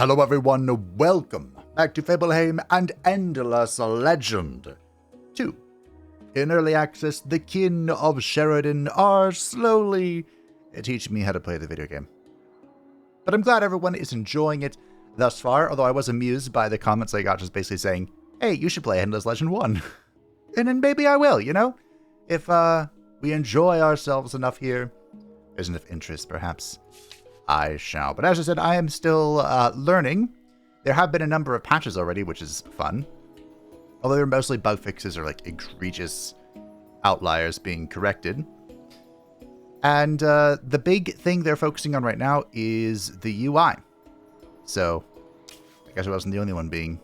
Hello everyone, welcome back to Fableheim and Endless Legend 2. In early access, the kin of Sheridan are slowly teaching me how to play the video game. But I'm glad everyone is enjoying it thus far, although I was amused by the comments I got just basically saying, hey, you should play Endless Legend 1. And then maybe I will, you know? If we enjoy ourselves enough here, there's enough interest perhaps, I shall. But as I said, I am still learning. There have been a number of patches already, which is fun. Although they're mostly bug fixes or like egregious outliers being corrected. And the big thing they're focusing on right now is the UI. So I guess I wasn't the only one being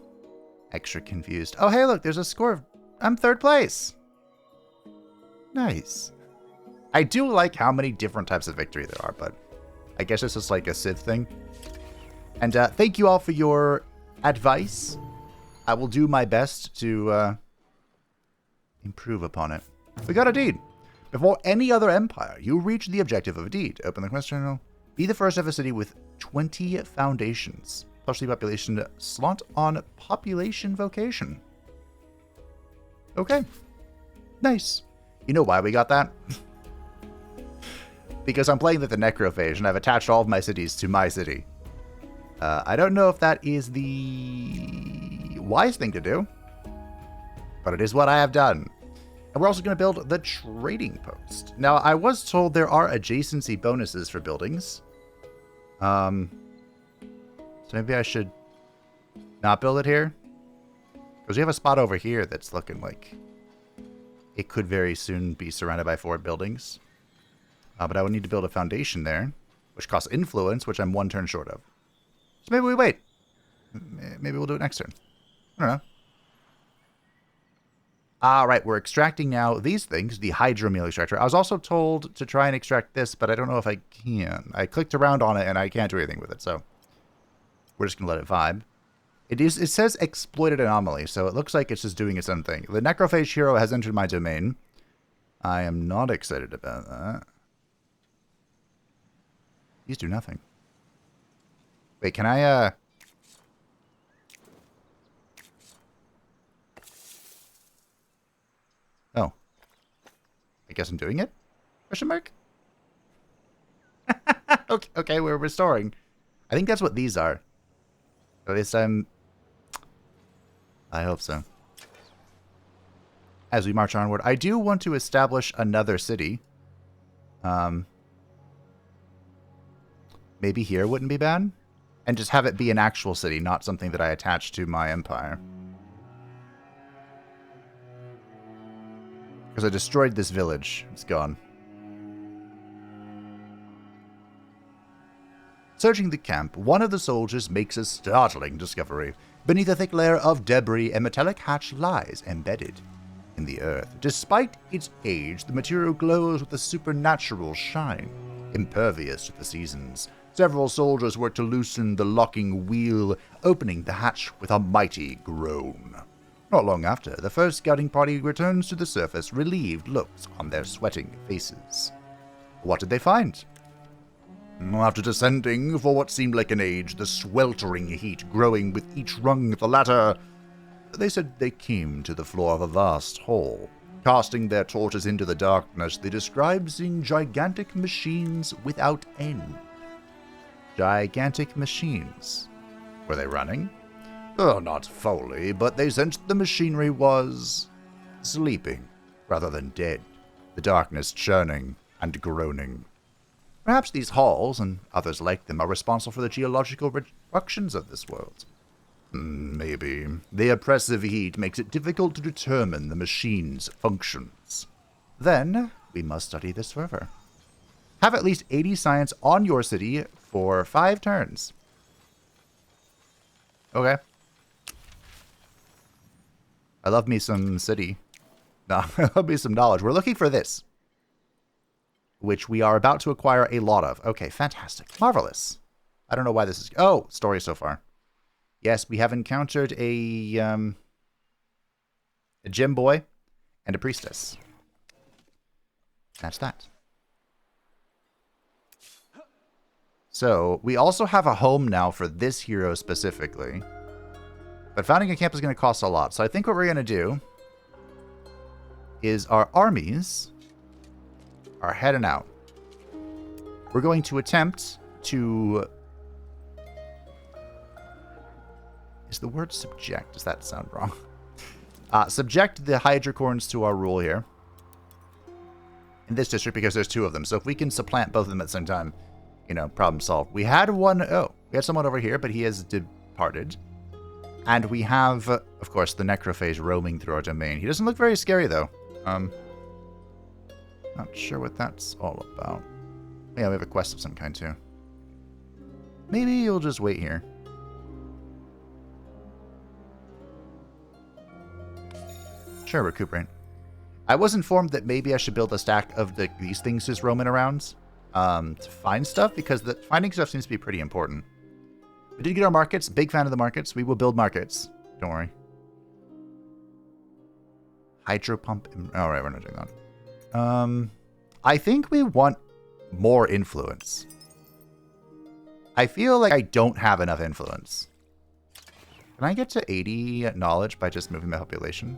extra confused. Oh, hey, look, there's a score of... I'm third place. Nice. I do like how many different types of victory there are, but I guess it's just like a Civ thing. And thank you all for your advice. I will do my best to improve upon it. We got a deed. Before any other empire, you reach the objective of a deed. Open the quest journal. Be the first ever city with 20 foundations. Plus the population slot on population vocation. Okay. Nice. You know why we got that? Because I'm playing with the Necrophage, and I've attached all of my cities to my city. I don't know if that is the wise thing to do, but it is what I have done. And we're also going to build the trading post. Now, I was told there are adjacency bonuses for buildings. So maybe I should not build it here. Because we have a spot over here that's looking like it could very soon be surrounded by 4 buildings. But I would need to build a foundation there, which costs influence, which I'm 1 turn short of. So maybe we wait. Maybe we'll do it next turn. I don't know. Alright, we're extracting now these things, the hydromeal extractor. I was also told to try and extract this, but I don't know if I can. I clicked around on it and I can't do anything with it, so we're just going to let it vibe. It says exploited anomaly, so it looks like it's just doing its own thing. The Necrophage hero has entered my domain. I am not excited about that. These do nothing. Wait, can I, Oh. I guess I'm doing it? Question mark? Okay, we're restoring. I think that's what these are. At least I hope so. As we march onward, I do want to establish another city. Maybe here wouldn't be bad. And just have it be an actual city, not something that I attach to my empire. Because I destroyed this village. It's gone. Searching the camp, one of the soldiers makes a startling discovery. Beneath a thick layer of debris, a metallic hatch lies embedded in the earth. Despite its age, the material glows with a supernatural shine, impervious to the seasons. Several soldiers work to loosen the locking wheel, opening the hatch with a mighty groan. Not long after, the first scouting party returns to the surface, relieved looks on their sweating faces. What did they find? After descending for what seemed like an age, the sweltering heat growing with each rung of the ladder, they said they came to the floor of a vast hall. Casting their torches into the darkness, they described seeing gigantic machines without end. Gigantic machines. Were they running? Oh, not fully, but they sensed the machinery was sleeping rather than dead, the darkness churning and groaning. Perhaps these halls, and others like them, are responsible for the geological reductions of this world. Maybe. The oppressive heat makes it difficult to determine the machine's functions. Then, we must study this further. Have at least 80 science on your city for 5 turns. Okay. I love me some city. No, I love me some knowledge. We're looking for this, which we are about to acquire a lot of. Okay, fantastic. Marvelous. I don't know why this is... Oh, story so far. Yes, we have encountered a gym boy and a priestess. That's that. So, we also have a home now for this hero specifically. But founding a camp is going to cost a lot. So I think what we're going to do is our armies are heading out. We're going to attempt to... Is the word subject? Does that sound wrong? Subject the Hydrocorns to our rule here. In this district, because there's two of them. So if we can supplant both of them at the same time, you know, problem solved. We had one... Oh, we had someone over here, but he has departed. And we have, of course, the Necrophage roaming through our domain. He doesn't look very scary, though. Not sure what that's all about. Yeah, we have a quest of some kind, too. Maybe you'll just wait here. Sure, recuperate. I was informed that maybe I should build a stack of these things just roaming around to find stuff, because finding stuff seems to be pretty important. We did get our markets. Big fan of the markets. We will build markets. Don't worry. Hydro pump. All right, we're not doing that. I think we want more influence. I feel like I don't have enough influence. Can I get to 80 knowledge by just moving my population?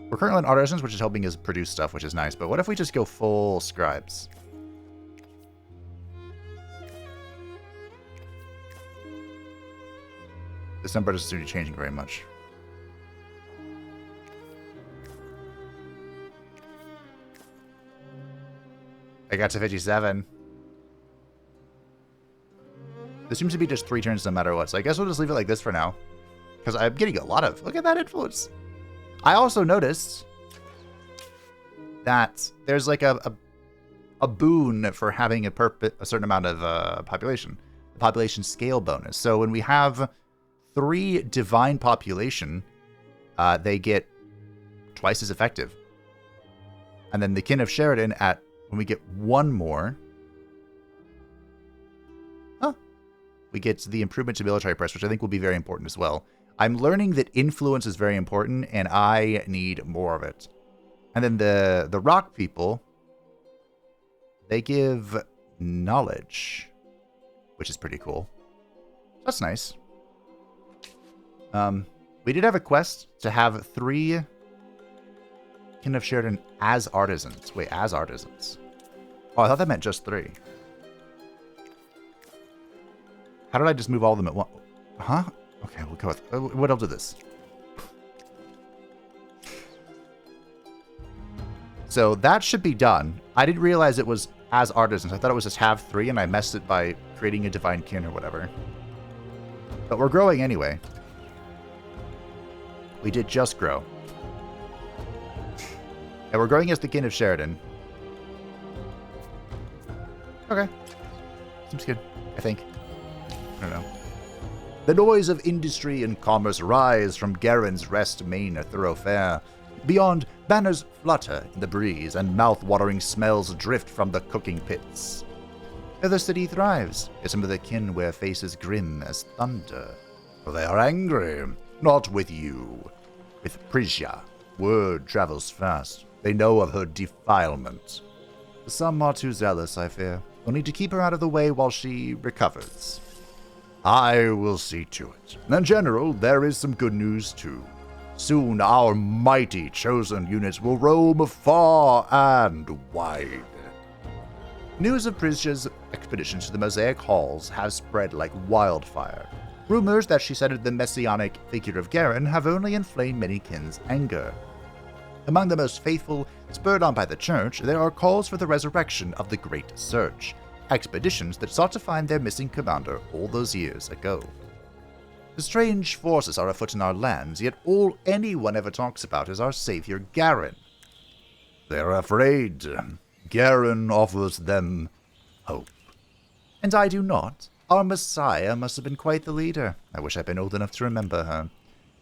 We're currently on artisans, which is helping us produce stuff, which is nice. But what if we just go full scribes? This number doesn't seem to be changing very much. I got to 57. This seems to be just 3 turns no matter what, so I guess we'll just leave it like this for now. Because I'm getting a lot of... Look at that influence. I also noticed that there's like a boon for having a certain amount of population. The population scale bonus. So when we have 3 divine population, they get twice as effective. And then the Kin of Sheridan when we get 1 more, we get the improvement to military press, which I think will be very important as well. I'm learning that influence is very important, and I need more of it. And then the rock people, they give knowledge, which is pretty cool. That's nice. We did have a quest to have 3 Kin of Sheridan as artisans. Wait, as artisans. Oh, I thought that meant just 3. How did I just move all of them at once? Huh? Okay, we'll go with... What else did this? So that should be done. I didn't realize it was as artisans. I thought it was just have 3, and I messed it by creating a divine kin or whatever. But we're growing anyway. We did just grow. And we're growing as the Kin of Sheridan. Okay. Seems good, I think. I don't know. The noise of industry and commerce rise from Garen's Rest main thoroughfare. Beyond, banners flutter in the breeze, and mouth-watering smells drift from the cooking pits. The city thrives, yet some of the kin wear faces grim as thunder. For they are angry, not with you. With Prisia, word travels fast. They know of her defilement. Some are too zealous, I fear. We'll need to keep her out of the way while she recovers. I will see to it. In general, there is some good news too. Soon our mighty chosen units will roam far and wide. News of Prisia's expedition to the Mosaic Halls has spread like wildfire. Rumors that she centered the messianic figure of Garen have only inflamed many kin's anger. Among the most faithful, spurred on by the church, there are calls for the resurrection of the Great Search, expeditions that sought to find their missing commander all those years ago. The strange forces are afoot in our lands, yet all anyone ever talks about is our savior Garen. They're afraid. Garen offers them hope. And I do not. Our Messiah must have been quite the leader. I wish I'd been old enough to remember her.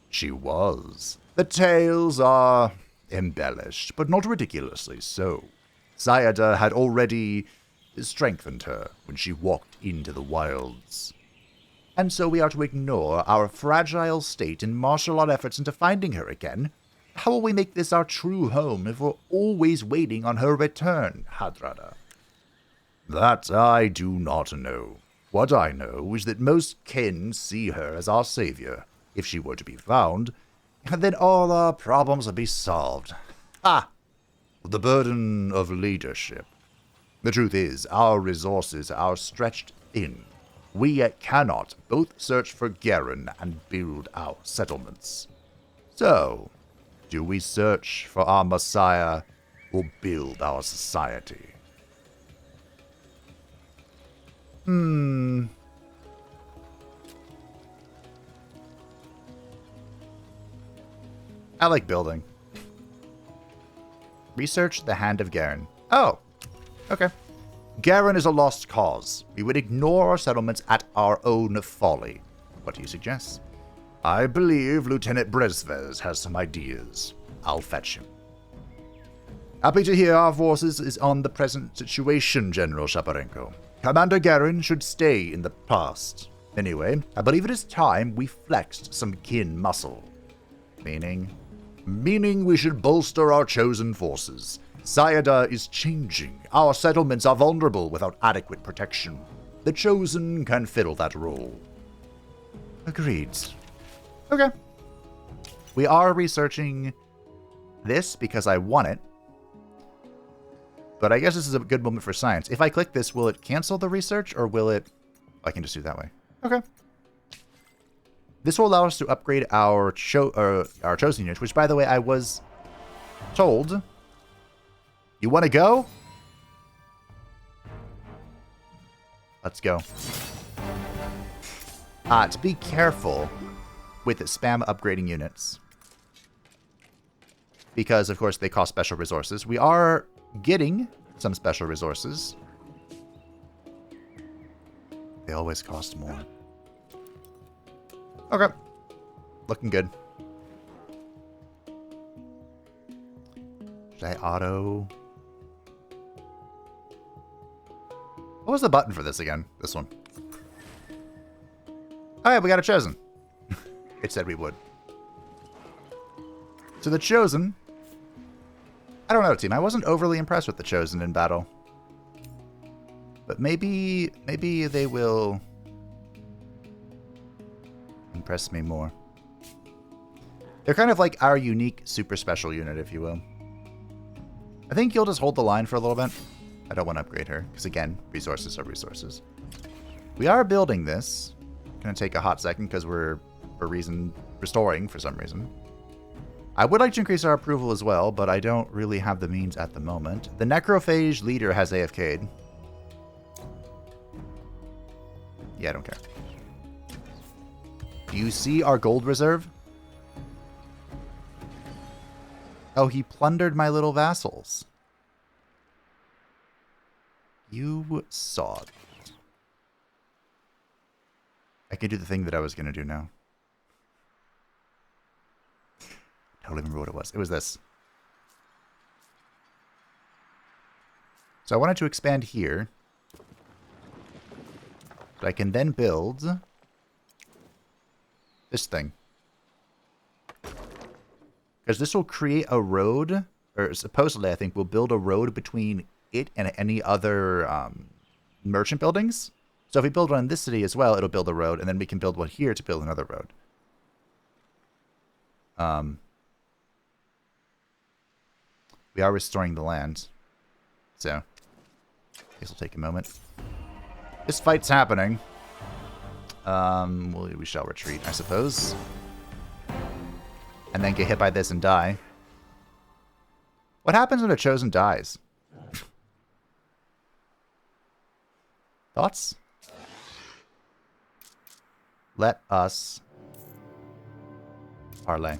She was. The tales are embellished, but not ridiculously so. Sayada had already strengthened her when she walked into the wilds. And so we are to ignore our fragile state and marshal our efforts into finding her again? How will we make this our true home if we're always waiting on her return, Hadrada? That I do not know. What I know is that most kin see her as our savior. If she were to be found, then all our problems would be solved. Ah! The burden of leadership. The truth is, our resources are stretched thin. We cannot both search for Garen and build our settlements. So, do we search for our Messiah or build our society? I like building. Research the Hand of Garen. Oh, okay. Garen is a lost cause. We would ignore our settlements at our own folly. What do you suggest? I believe Lieutenant Brezvez has some ideas. I'll fetch him. Happy to hear our forces is on the present situation, General Shaparenko. Commander Garen should stay in the past. Anyway, I believe it is time we flexed some kin muscle. Meaning? Meaning we should bolster our chosen forces. Sayada is changing. Our settlements are vulnerable without adequate protection. The chosen can fill that role. Agreed. Okay. We are researching this because I want it. But I guess this is a good moment for science. If I click this, will it cancel the research or will it... I can just do it that way. Okay. This will allow us to upgrade our chosen unit, which, by the way, I was told. You want to go? Let's go. To be careful with spam upgrading units. Because, of course, they cost special resources. We are getting some special resources. They always cost more. Okay. Looking good. Should I auto? What was the button for this again? This one. Oh yeah, we got a chosen. It said we would. So the chosen... I don't know, team. I wasn't overly impressed with the chosen in battle. But maybe they will impress me more. They're kind of like our unique super special unit, if you will. I think you'll just hold the line for a little bit. I don't want to upgrade her, because again, resources are resources. We are building this. Gonna take a hot second because we're, for reason, restoring for some reason. I would like to increase our approval as well, but I don't really have the means at the moment. The Necrophage leader has AFK'd. Yeah, I don't care. Do you see our gold reserve? Oh, he plundered my little vassals. You saw it. I can do the thing that I was going to do now. I don't remember what it was. It was this. So I wanted to expand here. But I can then build this thing. Because this will create a road, or supposedly I think will build a road between it and any other merchant buildings. So if we build one in this city as well, it'll build a road, and then we can build one here to build another road. We are restoring the land. So, this will take a moment. This fight's happening. We shall retreat, I suppose. And then get hit by this and die. What happens when a chosen dies? Thoughts? Let us parlay.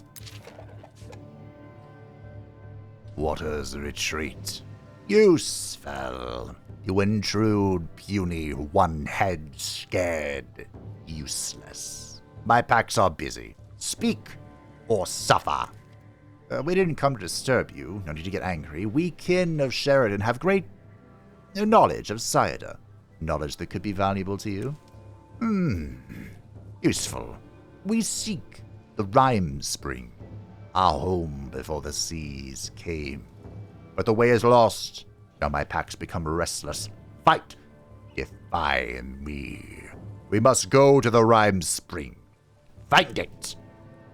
Waters retreat. Useful. You intrude, puny, one-head scared. Useless. My packs are busy. Speak or suffer. We didn't come to disturb you. No need to get angry. We kin of Sheridan have great knowledge of Sayada. Knowledge that could be valuable to you. Useful. We seek the Rhyme Spring, our home before the seas came. But the way is lost. Now my packs become restless. Fight! Defy me. We must go to the Rhyme Spring. Find it!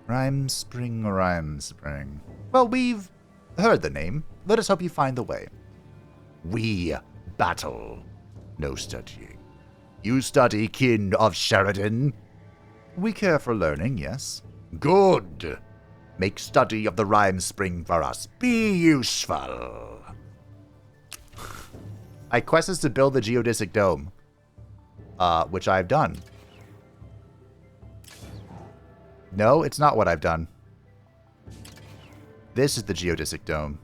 Rhyme Spring, Rhyme Spring. Well, we've heard the name. Let us help you find the way. We battle. No studying. You study, kin of Sheridan? We care for learning, yes. Good. Make study of the Rhyme Spring for us. Be useful. My quest is to build the geodesic dome. Which I've done. No, it's not what I've done. This is the geodesic dome.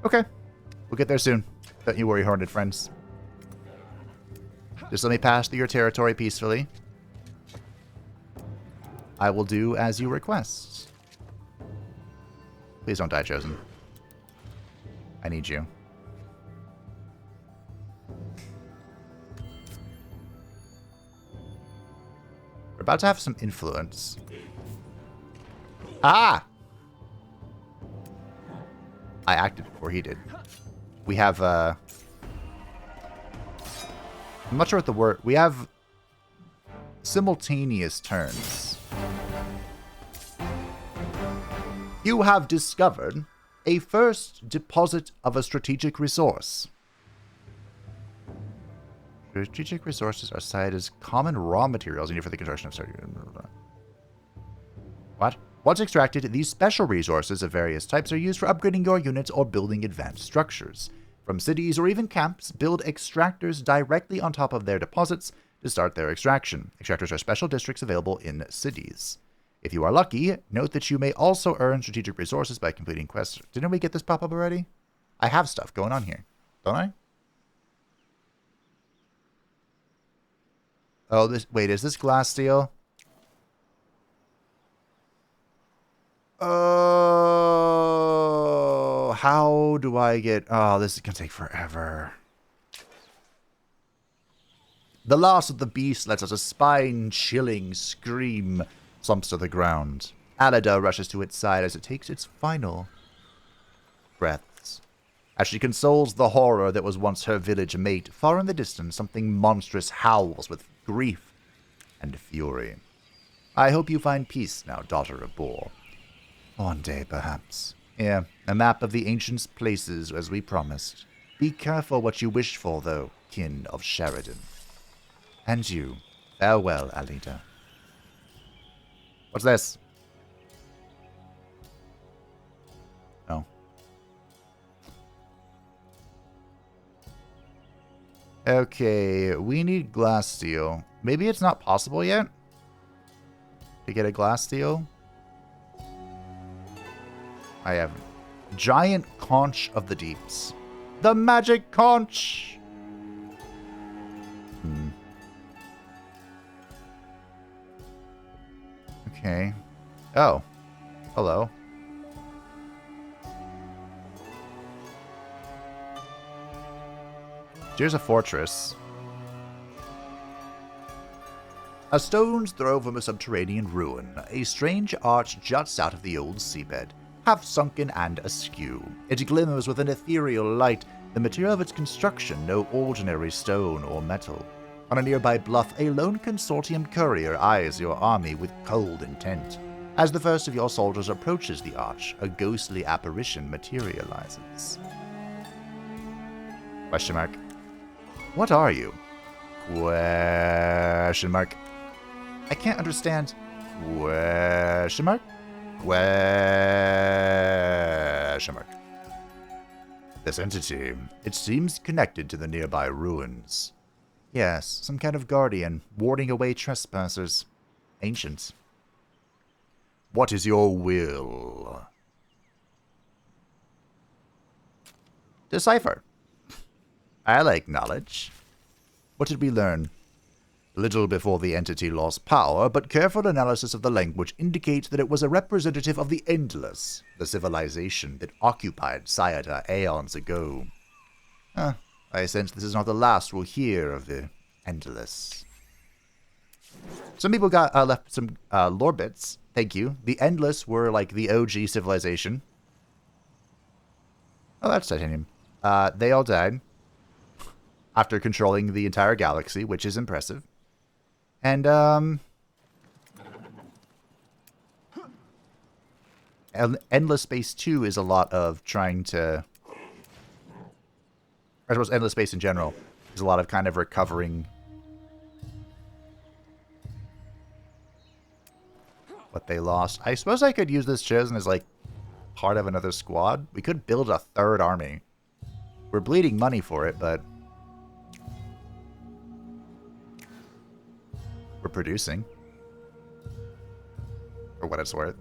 Okay. We'll get there soon. Don't you worry, horned friends. Just let me pass through your territory peacefully. I will do as you request. Please don't die, Chosen. I need you. We're about to have some influence. Ah! I acted before he did. We have, I'm not sure what the word... We have simultaneous turns. You have discovered a first deposit of a strategic resource. Strategic resources are cited as common raw materials needed for the construction of certain... What? Once extracted, these special resources of various types are used for upgrading your units or building advanced structures. From cities or even camps, build extractors directly on top of their deposits to start their extraction. Extractors are special districts available in cities. If you are lucky, note that you may also earn strategic resources by completing quests. Didn't we get this pop up already? I have stuff going on here, don't I? Oh, this... Wait, is this glass steel? Oh, how do I get... Oh, this is going to take forever. The loss of the beast lets out a spine-chilling scream, slumps to the ground. Alida rushes to its side as it takes its final breaths. As she consoles the horror that was once her village mate, far in the distance, something monstrous howls with grief and fury. I hope you find peace now, daughter of Boar. One day, perhaps. Here, a map of the ancients' places, as we promised. Be careful what you wish for, though, kin of Sheridan. And you, farewell, Alida. What's this? Oh. Okay, we need glass steel. Maybe it's not possible yet to get a glass steel. I have giant conch of the deeps. The magic conch! Okay. Oh. Hello. Here's a fortress. A stone's throw from a subterranean ruin, a strange arch juts out of the old seabed, half sunken and askew. It glimmers with an ethereal light, the material of its construction no ordinary stone or metal. On a nearby bluff, a lone consortium courier eyes your army with cold intent. As the first of your soldiers approaches the arch, a ghostly apparition materializes. Question mark. What are you? Question mark. I can't understand. Question mark? Question mark. This entity, it seems connected to the nearby ruins. Yes, some kind of guardian, warding away trespassers. Ancient. What is your will? Decipher. I like knowledge. What did we learn? Little before the entity lost power, but careful analysis of the language indicates that it was a representative of the Endless, the civilization that occupied Sayada aeons ago. I sense this is not the last we'll hear of the Endless. Some people got left some lore bits. Thank you. The Endless were like the OG civilization. Oh, that's titanium. They all died. after controlling the entire galaxy, which is impressive. And, Endless Space 2 is a lot of trying to... I suppose Endless Space in general is a lot of kind of recovering what they lost. I suppose I could use this Chosen as, like, part of another squad. We could build a third army. We're bleeding money for it, but we're producing. For what it's worth.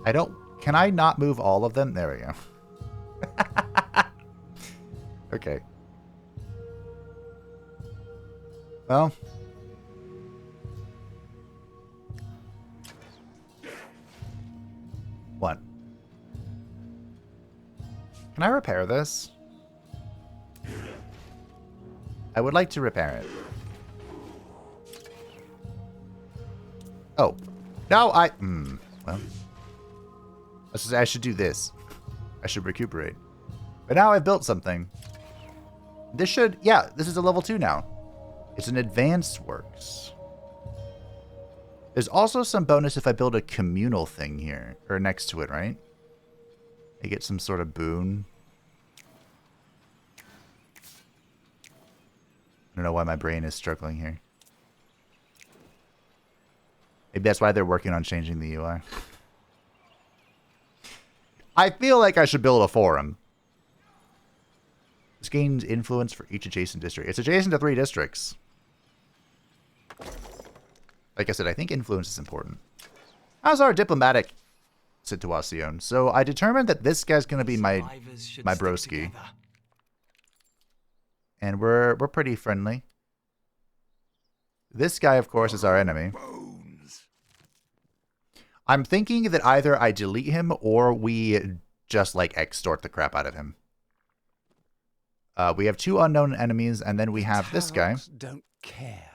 I don't... Can I not move all of them? There we go. Okay. Well. What? Can I repair this? I would like to repair it. Oh. No, well. I should do this. I should recuperate. But now I've built something. This should... Yeah, this is a level 2 now. It's an advanced works. There's also some bonus if I build a communal thing here. Or next to it, right? I get some sort of boon. I don't know why my brain is struggling here. Maybe that's why they're working on changing the UI. I feel like I should build a forum. This gains influence for each adjacent district. It's adjacent to 3 districts. Like I said, I think influence is important. How's our diplomatic situation? So I determined that this guy's going to be my broski. And we're pretty friendly. This guy, of course, is our enemy. I'm thinking that either I delete him or we just, like, extort the crap out of him. We have 2 unknown enemies, and then we have this guy. Don't care.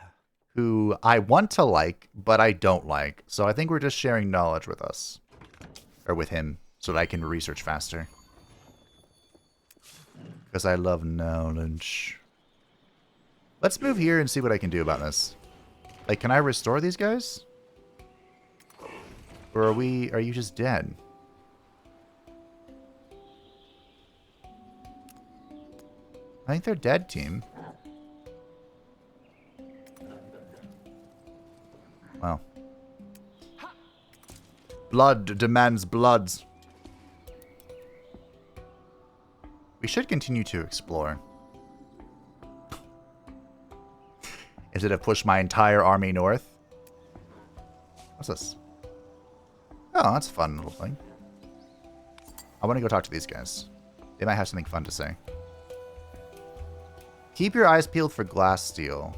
Who I want to like, but I don't like. So I think we're just sharing knowledge with us. Or with him, so that I can research faster. Because I love knowledge. Let's move here and see what I can do about this. Like, can I restore these guys? Or are you just dead? I think they're dead, team. Wow. Blood demands bloods. We should continue to explore. Instead of push my entire army north. What's this? Oh, that's a fun little thing. I want to go talk to these guys. They might have something fun to say. Keep your eyes peeled for glass steel.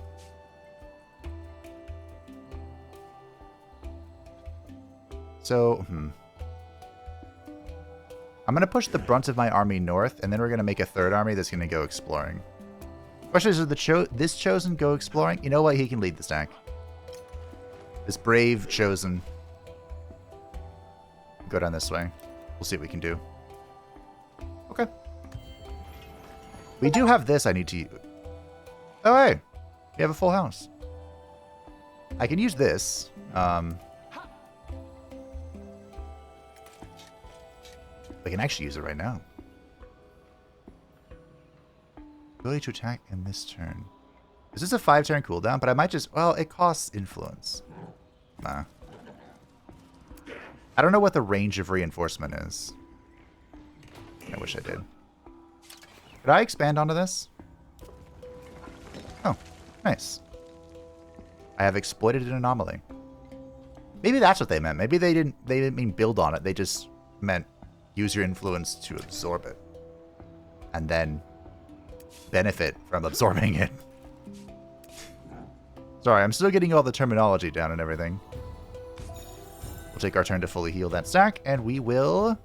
So, I'm going to push the brunt of my army north, and then we're going to make a third army that's going to go exploring. Question is, this Chosen go exploring? You know what? He can lead the stack. This brave Chosen. Go down this way. We'll see what we can do. Okay. We do have this I need to use. Oh, hey. We have a full house. I can use this. I can actually use it right now. Ability to attack in this turn. Is this a 5-turn cooldown? But I might just... Well, it costs influence. Nah. I don't know what the range of reinforcement is. I wish I did. Could I expand onto this? Oh, nice. I have exploited an anomaly. Maybe that's what they meant. Maybe they didn't mean build on it. They just meant use your influence to absorb it. And then benefit from absorbing it. Sorry, I'm still getting all the terminology down and everything. We'll take our turn to fully heal that stack, and we will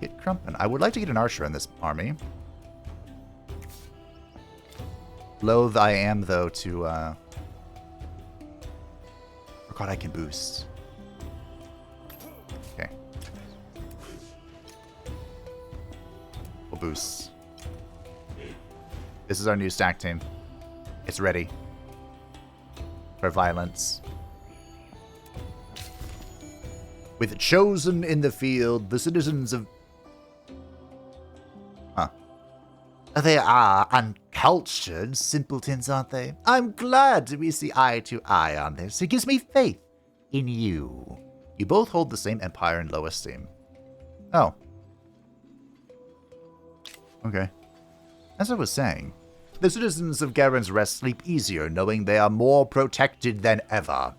get Crumpin. I would like to get an archer in this army. Loath I am, though, to... Oh god, I can boost. Okay. Boost. This is our new stack team. It's ready for violence. With chosen in the field, the citizens of... Huh. They are uncultured simpletons, aren't they? I'm glad we see eye to eye on this. It gives me faith in you. You both hold the same empire in low esteem. Oh. Okay. As I was saying, the citizens of Garen's Rest sleep easier knowing they are more protected than ever.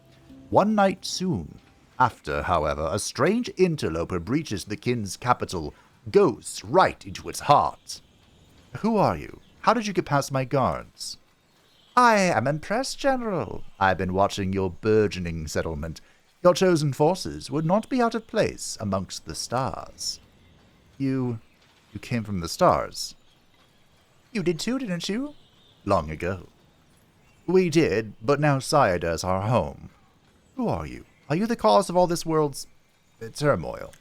One night soon. After, however, a strange interloper breaches the kin's capital, goes right into its heart. Who are you? How did you get past my guards? I am impressed, General. I've been watching your burgeoning settlement. Your chosen forces would not be out of place amongst the stars. You came from the stars. You did too, didn't you? Long ago. We did, but now Sayada's our home. Who are you? Are you the cause of all this world's turmoil?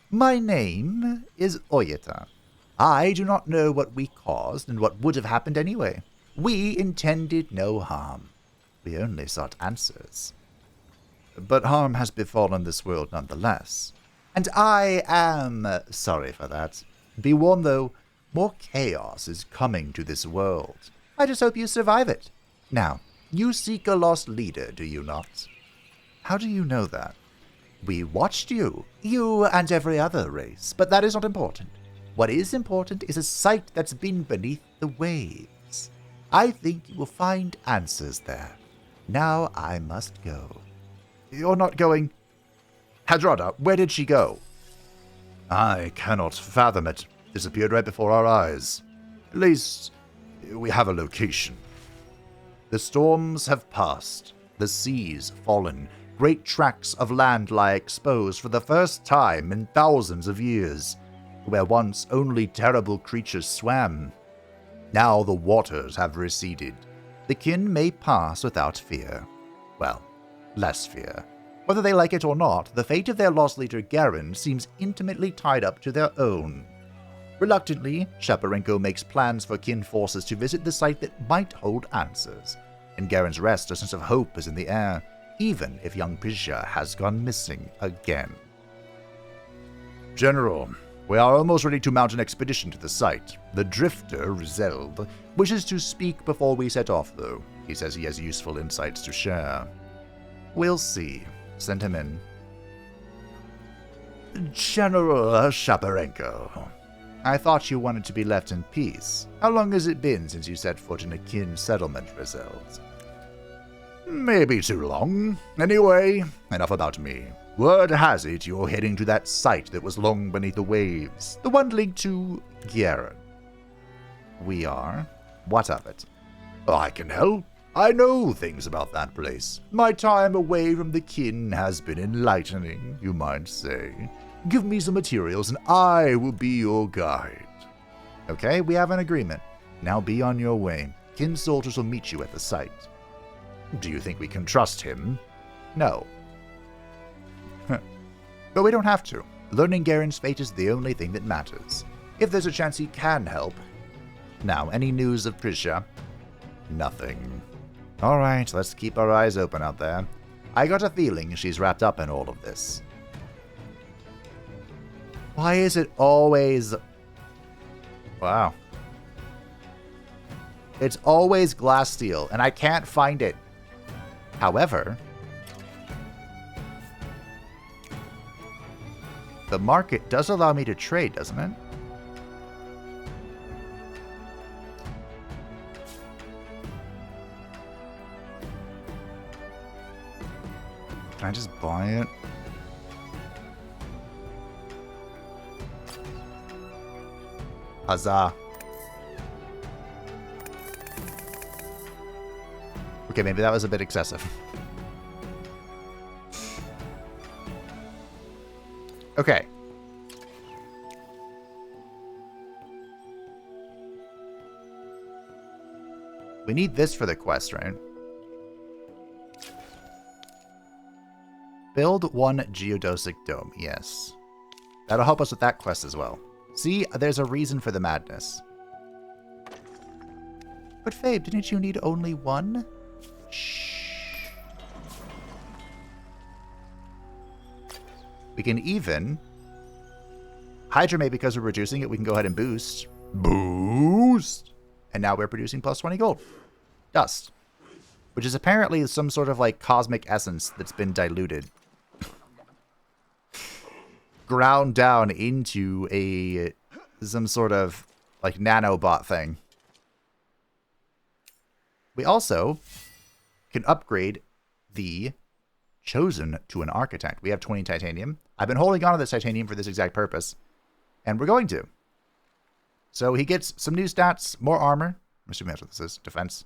My name is Oyeta. I do not know what we caused and what would have happened anyway. We intended no harm. We only sought answers. But harm has befallen this world nonetheless. And I am sorry for that. Be warned, though, more chaos is coming to this world. I just hope you survive it. Now, you seek a lost leader, do you not? How do you know that? We watched you. You and every other race. But that is not important. What is important is a sight that's been beneath the waves. I think you will find answers there. Now I must go. You're not going... Hadrada, where did she go? I cannot fathom it. Disappeared right before our eyes. At least, we have a location. The storms have passed. The seas fallen. Great tracts of land lie exposed for the first time in thousands of years, where once only terrible creatures swam. Now the waters have receded. The kin may pass without fear. Well, less fear. Whether they like it or not, the fate of their lost leader Garen seems intimately tied up to their own. Reluctantly, Shaparenko makes plans for kin forces to visit the site that might hold answers. In Garen's Rest, a sense of hope is in the air, even if young Prisha has gone missing again. General, we are almost ready to mount an expedition to the site. The drifter, Rizeld, wishes to speak before we set off, though. He says he has useful insights to share. We'll see. Send him in. General Shaparenko, I thought you wanted to be left in peace. How long has it been since you set foot in a kin settlement, Rizeld? Maybe too long. Anyway, enough about me. Word has it you're heading to that site that was long beneath the waves, the one linked to Garen. We are? What of it? I can help. I know things about that place. My time away from the kin has been enlightening, you might say. Give me some materials and I will be your guide. Okay, we have an agreement. Now be on your way. Kin soldiers will meet you at the site. Do you think we can trust him? No. But we don't have to. Learning Garen's fate is the only thing that matters. If there's a chance he can help. Now, any news of Prisha? Nothing. Alright, let's keep our eyes open out there. I got a feeling she's wrapped up in all of this. Why is it always... Wow. It's always glass steel, and I can't find it. However, the market does allow me to trade, doesn't it? Can I just buy it? Huzzah. Okay, maybe that was a bit excessive. Okay. We need this for the quest, right? Build one geodesic dome, yes. That'll help us with that quest as well. See, there's a reason for the madness. But Fabe, didn't you need only one? Shh. We can even... Hydra May, because we're reducing it, we can go ahead and boost. Boost! And now we're producing plus 20 gold. Dust. Which is apparently some sort of, like, cosmic essence that's been diluted. Ground down into some sort of, like, nanobot thing. We also can upgrade the Chosen to an Architect. We have 20 titanium. I've been holding on to this titanium for this exact purpose. And we're going to. So he gets some new stats, more armor. I'm assuming that's what this is, defense.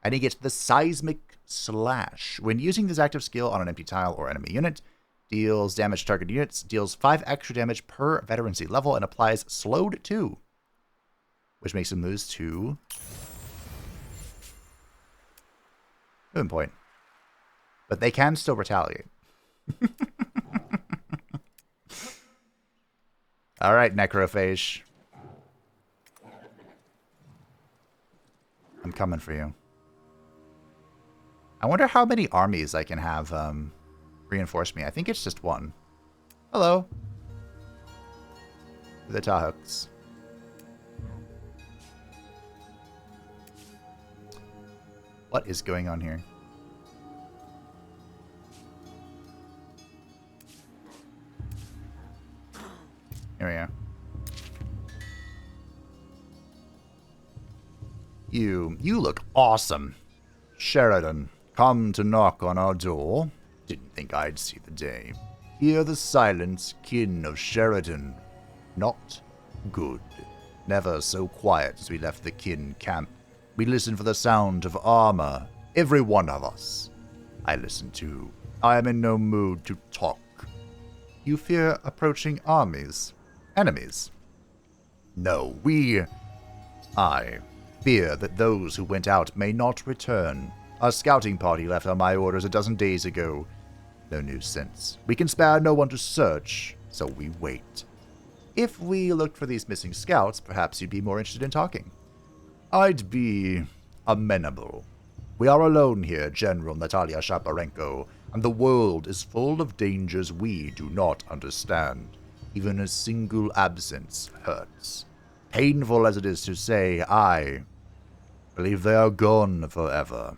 And he gets the Seismic Slash. When using this active skill on an empty tile or enemy unit, deals damage to target units, deals 5 extra damage per veterancy level, and applies slowed 2. Which makes him lose to... movement point. But they can still retaliate. Alright, Necrophage. I'm coming for you. I wonder how many armies I can have reinforce me. I think it's just one. Hello. The Tahooks. What is going on here? Here we are. You look awesome. Sheridan, come to knock on our door. Didn't think I'd see the day. Hear the silence, kin of Sheridan. Not good. Never so quiet as we left the kin camp. We listen for the sound of armor. Every one of us. I listen too. I am in no mood to talk. You fear approaching armies? Enemies? No, I fear that those who went out may not return. Our scouting party left on my orders a dozen days ago. No news since. We can spare no one to search, so we wait. If we looked for these missing scouts, perhaps you'd be more interested in talking. I'd be amenable. We are alone here, General Natalia Shaparenko, and the world is full of dangers we do not understand. Even a single absence hurts. Painful as it is to say, I believe they are gone forever.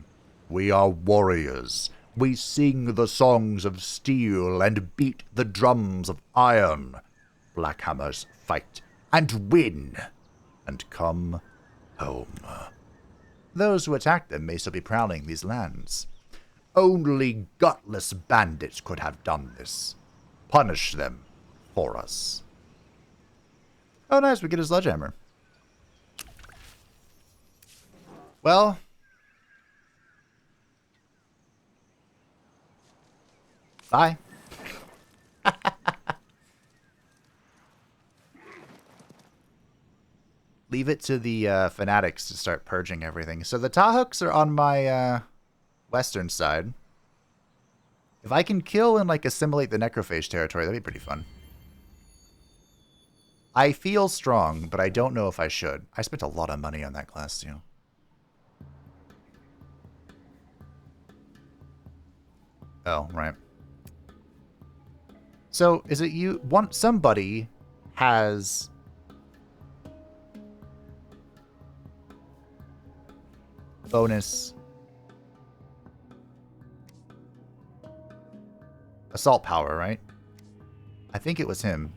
We are warriors. We sing the songs of steel and beat the drums of iron. Blackhammers fight and win and come home. Those who attacked them may still be prowling these lands. Only gutless bandits could have done this. Punish them for us. Oh, nice. We get a sledgehammer. Well, bye. Leave it to the fanatics to start purging everything. So the Tahooks are on my western side. If I can kill and like assimilate the Necrophage territory, that'd be pretty fun. I feel strong, but I don't know if I should. I spent a lot of money on that class too. Oh, right. So, is it you... somebody has... bonus... assault power, right? I think it was him.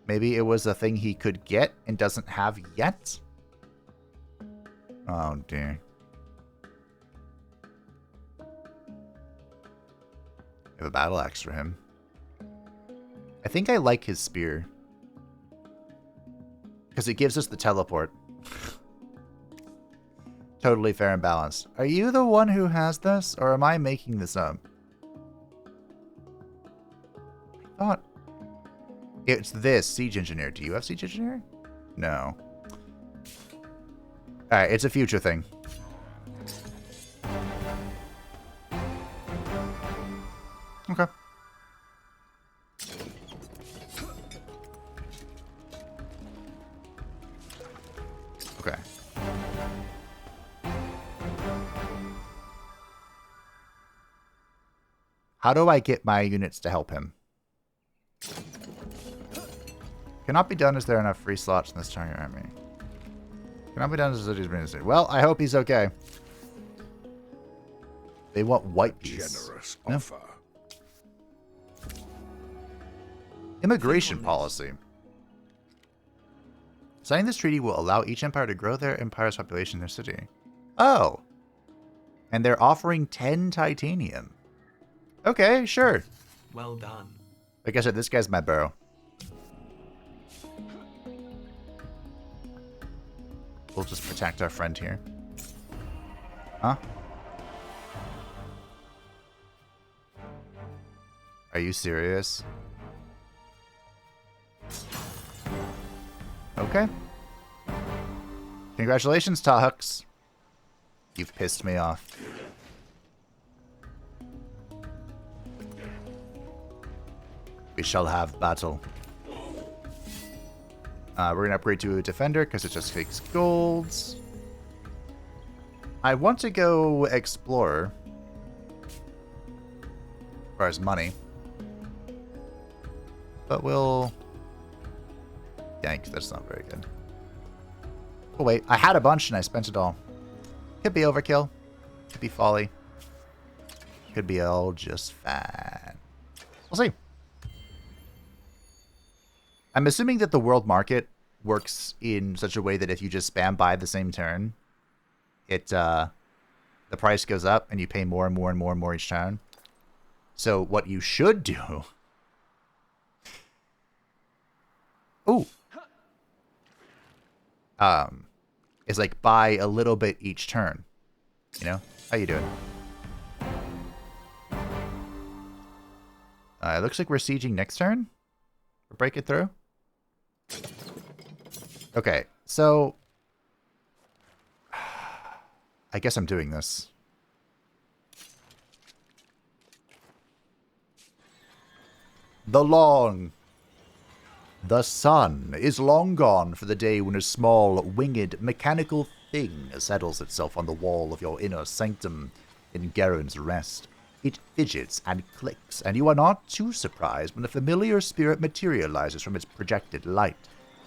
Maybe it was a thing he could get and doesn't have yet? Oh, dear. I have a battle axe for him. I think I like his spear. Because it gives us the teleport. Totally fair and balanced. Are you the one who has this? Or am I making this up? I thought... it's this, Siege Engineer. Do you have Siege Engineer? No. Alright, it's a future thing. Okay. Okay. How do I get my units to help him? Cannot be done. Is there enough free slots in this target army? Cannot be done as city's minister. Well, I hope he's okay. They want white peace. Generous No. offer. Immigration policy. Signing this treaty will allow each empire to grow their empire's population in their city. Oh. And they're offering 10 titanium. Okay, sure. Well done. Like I said, this guy's my bro. We'll just protect our friend here. Huh? Are you serious? Okay. Congratulations, Tahux. You've pissed me off. We shall have battle. We're going to upgrade to a defender because it just takes golds. I want to go explorer. As far as money. But we'll... Yank, that's not very good. Oh wait, I had a bunch and I spent it all. Could be overkill. Could be folly. Could be all just fine. We'll see. I'm assuming that the world market works in such a way that if you just spam buy the same turn, it the price goes up and you pay more and more and more and more each turn. So what you should do... Ooh. Is like buy a little bit each turn. You know? How you doing? It looks like we're sieging next turn. We'll break it through. Okay, so... I guess I'm doing this. The sun is long gone for the day when a small, winged, mechanical thing settles itself on the wall of your inner sanctum in Garen's Rest. It fidgets and clicks, and you are not too surprised when the familiar spirit materializes from its projected light.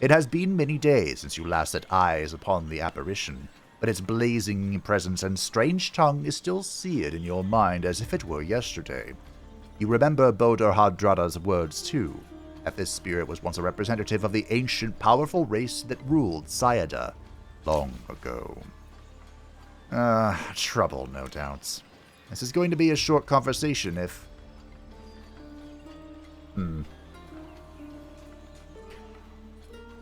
It has been many days since you last set eyes upon the apparition, but its blazing presence and strange tongue is still seared in your mind as if it were yesterday. You remember Bodor Hadrada's words too, that this spirit was once a representative of the ancient, powerful race that ruled Sayada long ago. Trouble, no doubt. This is going to be a short conversation if...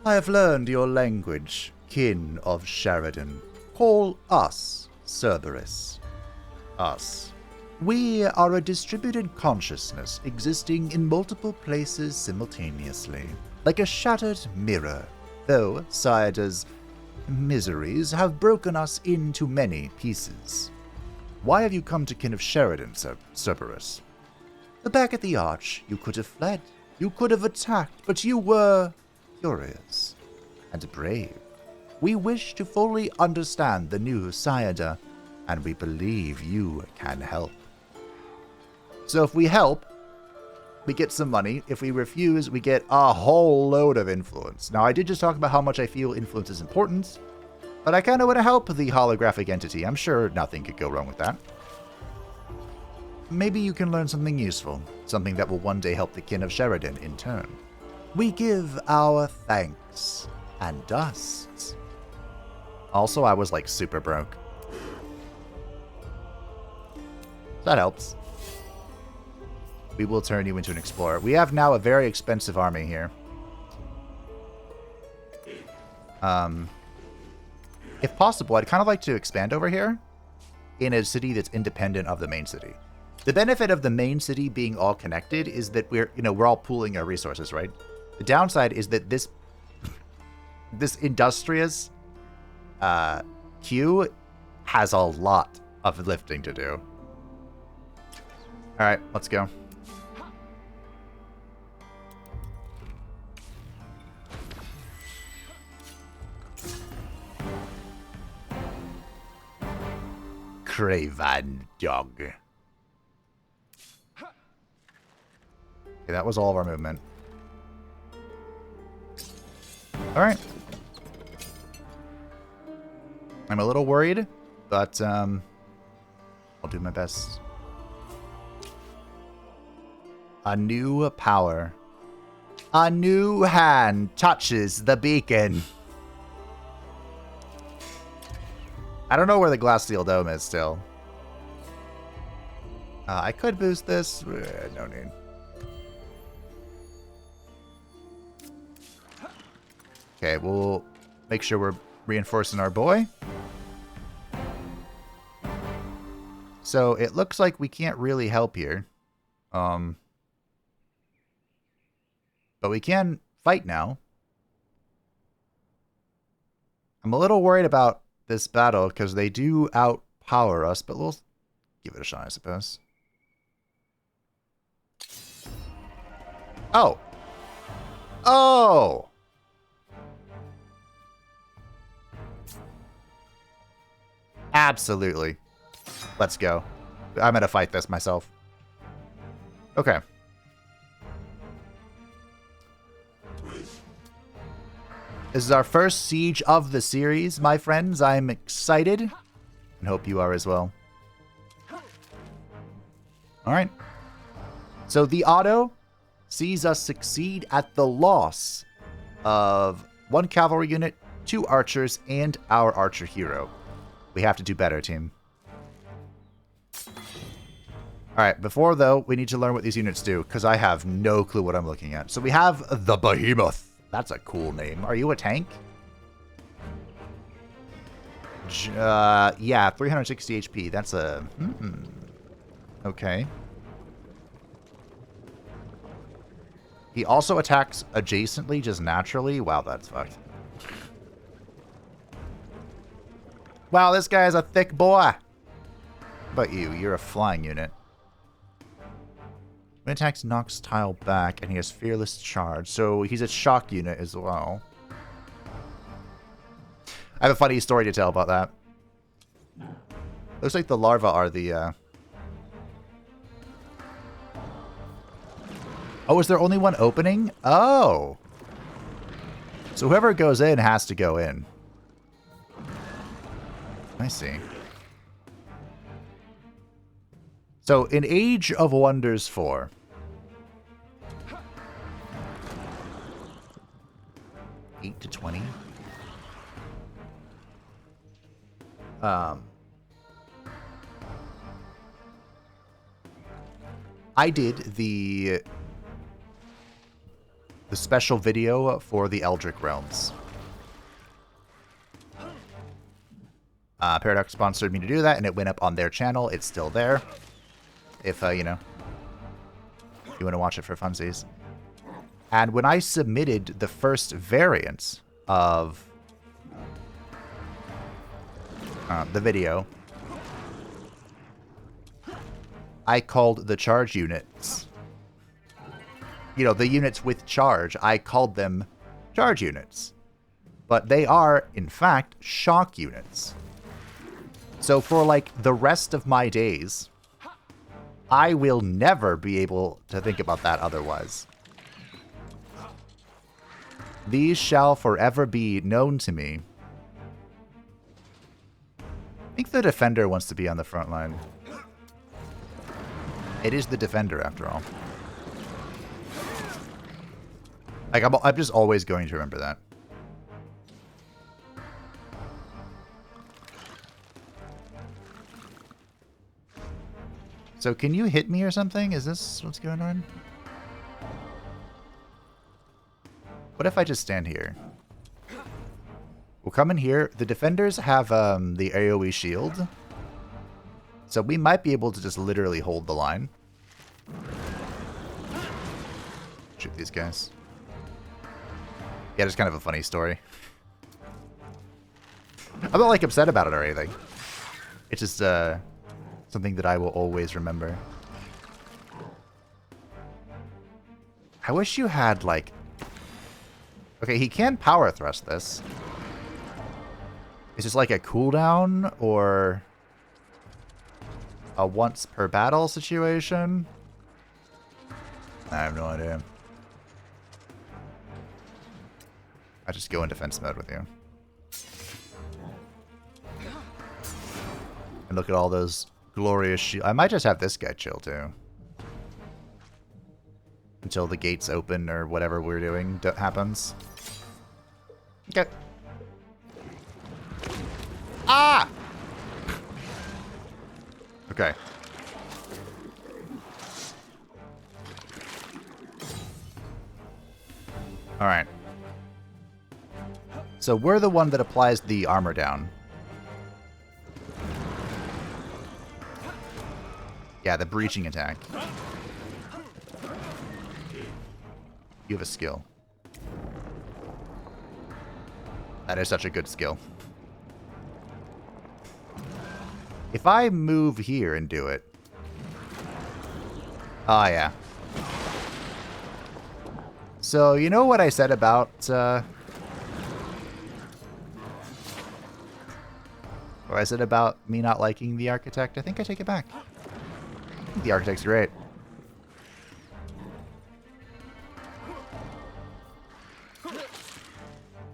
I have learned your language, kin of Sheridan. Call us Cerberus. Us. We are a distributed consciousness existing in multiple places simultaneously, like a shattered mirror, though Sayada's miseries have broken us into many pieces. Why have you come to kin of Sheridan, Cerberus? Back at the Arch, you could have fled, you could have attacked, but you were curious and brave. We wish to fully understand the new Sayada, and we believe you can help. So if we help, we get some money. If we refuse, we get a whole load of influence. Now, I did just talk about how much I feel influence is important, but I kind of want to help the holographic entity. I'm sure nothing could go wrong with that. Maybe you can learn something useful, something that will one day help the kin of Sheridan in turn. We give our thanks and dusts. Also, I was like super broke. That helps. We will turn you into an explorer. We have now a very expensive army here. If possible, I'd kind of like to expand over here in a city that's independent of the main city. The benefit of the main city being all connected is that we're all pooling our resources, right? The downside is that this industrious queue has a lot of lifting to do. All right, let's go. craven dog. Okay, that was all of our movement. Alright. I'm a little worried, but I'll do my best. A new power. A new hand touches the beacon. I don't know where the glass steel dome is still. I could boost this. No need. Okay, we'll make sure we're reinforcing our boy. So it looks like we can't really help here. But we can fight now. I'm a little worried about this battle because they do outpower us, but we'll give it a shot, I suppose. Oh. Oh. Absolutely. Let's go. I'm going to fight this myself. Okay. This is our first siege of the series, my friends. I'm excited and hope you are as well. All right. So the auto sees us succeed at the loss of 1 cavalry unit, 2 archers, and our archer hero. We have to do better, team. All right, before, though, we need to learn what these units do, because I have no clue what I'm looking at. So we have the Behemoth. That's a cool name. Are you a tank? Yeah, 360 HP. That's a... Okay. He also attacks adjacently, just naturally. Wow, that's fucked. Wow, this guy is a thick boy. But you're a flying unit. When attacks, knocks tile back, and he has fearless charge. So he's a shock unit as well. I have a funny story to tell about that. Looks like the larvae are the... Oh, is there only one opening? Oh! So whoever goes in has to go in. I see. So, in Age of Wonders 4... $8 to $20. I did the special video for the Eldritch Realms. Paradox sponsored me to do that, and it went up on their channel. It's still there. If, you know, you want to watch it for funsies. And when I submitted the first variant of the video, I called the charge units, you know, the units with charge, I called them charge units. But they are, in fact, shock units. So for, like, the rest of my days, I will never be able to think about that otherwise. These shall forever be known to me. I think the Defender wants to be on the front line. It is the Defender, after all. Like, I'm just always going to remember that. So can you hit me or something? Is this what's going on? What if I just stand here? We'll come in here. The defenders have the AoE shield. So we might be able to just literally hold the line. Shoot these guys. Yeah, just kind of a funny story. I'm not like upset about it or anything. It's just something that I will always remember. I wish you had like... Okay, he can power thrust this. Is this like a cooldown or... a once per battle situation? I have no idea. I just go in defense mode with you. And look at all those glorious shields. I might just have this guy chill too. Until the gates open or whatever we're doing happens. Okay. Ah! Okay. Alright. So we're the one that applies the armor down. Yeah, the breaching attack. You have a skill. That is such a good skill. If I move here and do it... Oh, yeah. So, you know what I said about... what I said about me not liking the Architect? I think I take it back. I think the Architect's great.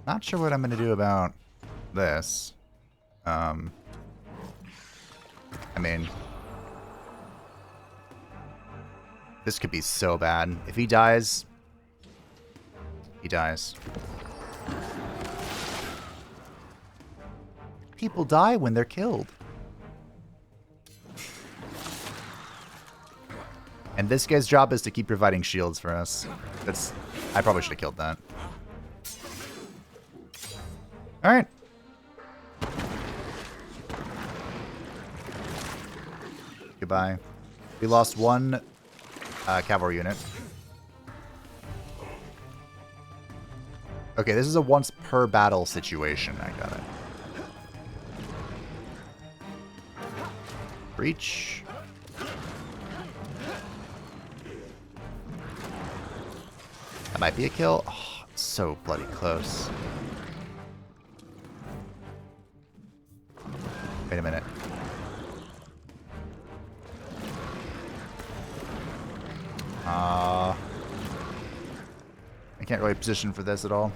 Not sure what I'm going to do about this. I mean, this could be so bad. If he dies, he dies. People die when they're killed. And this guy's job is to keep providing shields for us. I probably should have killed that. Alright. Goodbye. We lost one cavalry unit. Okay, this is a once per battle situation. I got it. Breach. That might be a kill. Oh, it's so bloody close. Wait a minute. I can't really position for this at all.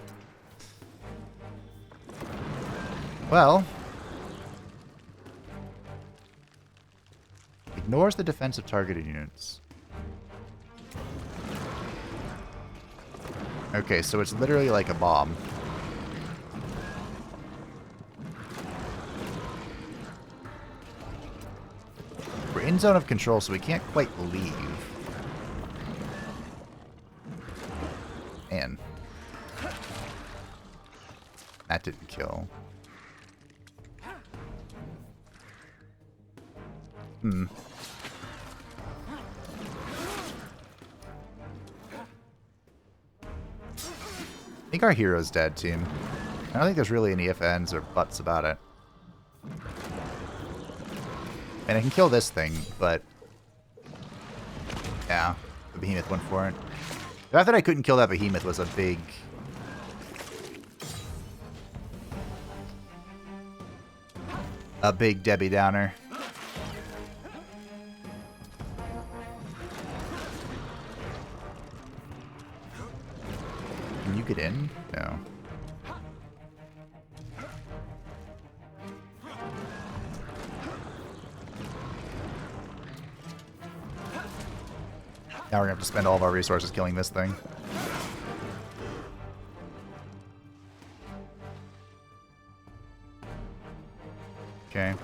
Well. Ignores the defensive targeted units. Okay, so it's literally like a bomb. We're in zone of control, so we can't quite leave. Man. That didn't kill. Hmm. I think our hero's dead, team. I don't think there's really any ifs, ands, or buts about it. And I can kill this thing, but... yeah, the behemoth went for it. The fact that I couldn't kill that behemoth was a big... Debbie Downer. Can you get in? No. Now we're gonna have to spend all of our resources killing this thing. Okay.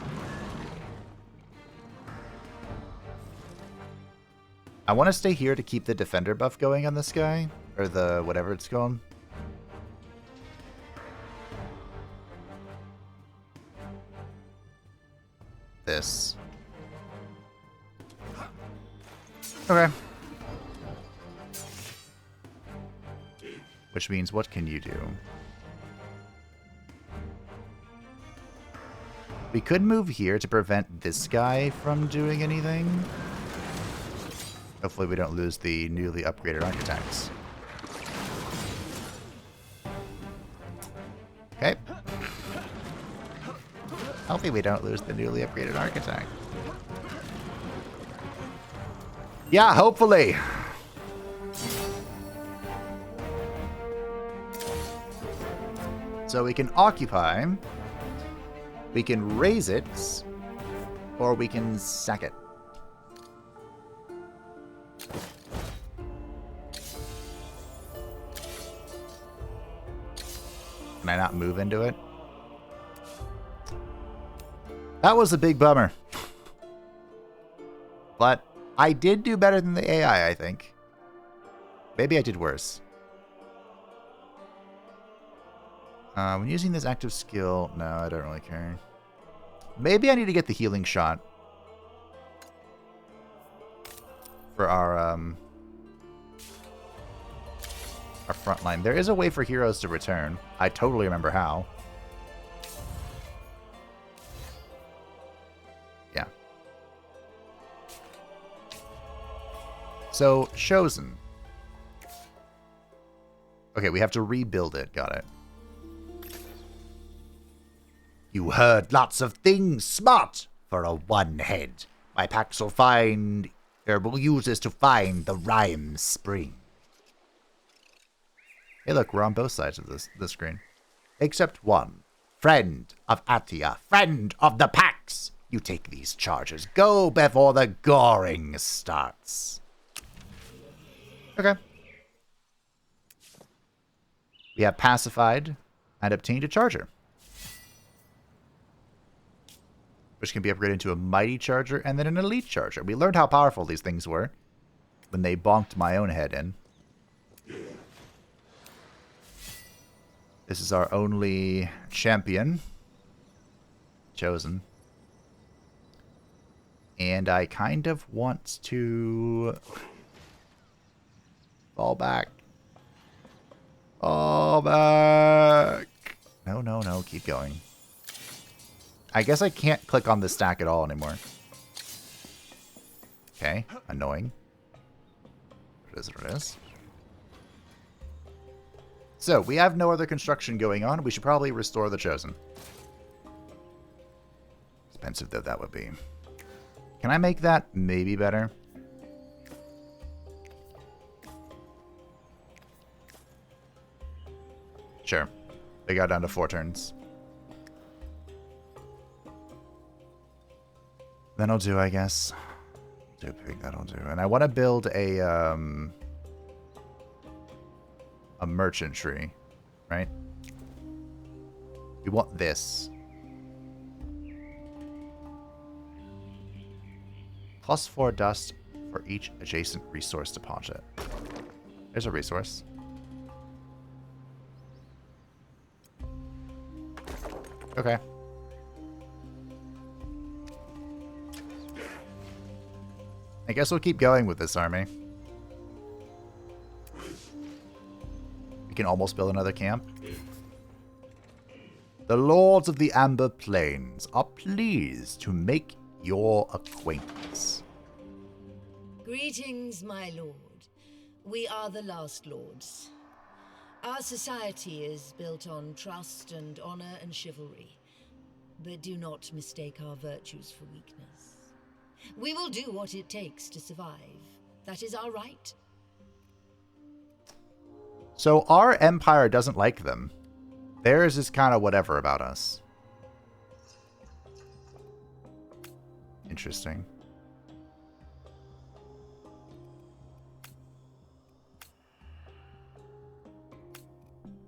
I want to stay here to keep the defender buff going on this guy. Or the whatever it's called. This. Okay. Which means, what can you do? We could move here to prevent this guy from doing anything. Hopefully we don't lose the newly upgraded architects. Okay. Hopefully we don't lose the newly upgraded architect. Yeah, hopefully. So we can occupy, we can raise it, or we can sack it. Can I not move into it? That was a big bummer. But I did do better than the AI, I think. Maybe I did worse. When using this active skill... No, I don't really care. Maybe I need to get the healing shot. For our front line. There is a way for heroes to return. I totally remember how. Yeah. So, Chosen. Okay, we have to rebuild it. Got it. You heard lots of things. Smart for a one-head. My packs will find... We'll use this to find the rhyme spring. Hey, look, we're on both sides of the screen. Except one. Friend of Atia. Friend of the packs. You take these charges. Go before the goring starts. Okay. We have pacified and obtained a charger, which can be upgraded into a mighty charger and then an elite charger. We learned how powerful these things were when they bonked my own head in. This is our only champion. Chosen. And I kind of want to fall back. Fall back. No, no, no. Keep going. I guess I can't click on the stack at all anymore. Okay. Annoying. It is what it is. So, we have no other construction going on. We should probably restore the Chosen. Expensive though that would be. Can I make that maybe better? Sure. They got down to 4 turns. That'll do, I guess. Do pig, that'll do. And I want to build a merchant tree, right? We want this. +4 dust for each adjacent resource deposit. There's a resource. Okay. I guess we'll keep going with this army. We can almost build another camp. The Lords of the Amber Plains are pleased to make your acquaintance. Greetings, my lord. We are the Last Lords. Our society is built on trust and honor and chivalry. But do not mistake our virtues for weakness. We will do what it takes to survive. That is our right. So our empire doesn't like them. Theirs is kind of whatever about us. Interesting.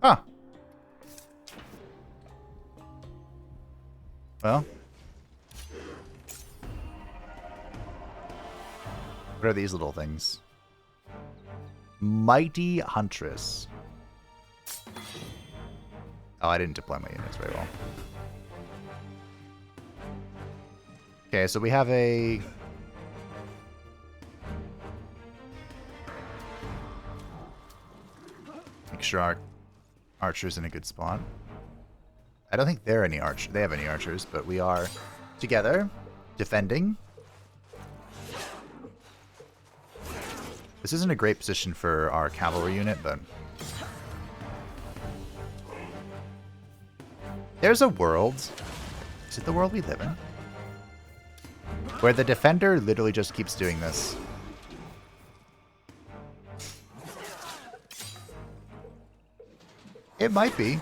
Huh. Well. What are these little things? Mighty Huntress. Oh, I didn't deploy my units very well. Okay, so we have a... Make sure our archer's in a good spot. I don't think they have any archers, but we are together, defending. This isn't a great position for our cavalry unit, but... There's a world. Is it the world we live in? Where the defender literally just keeps doing this. It might be.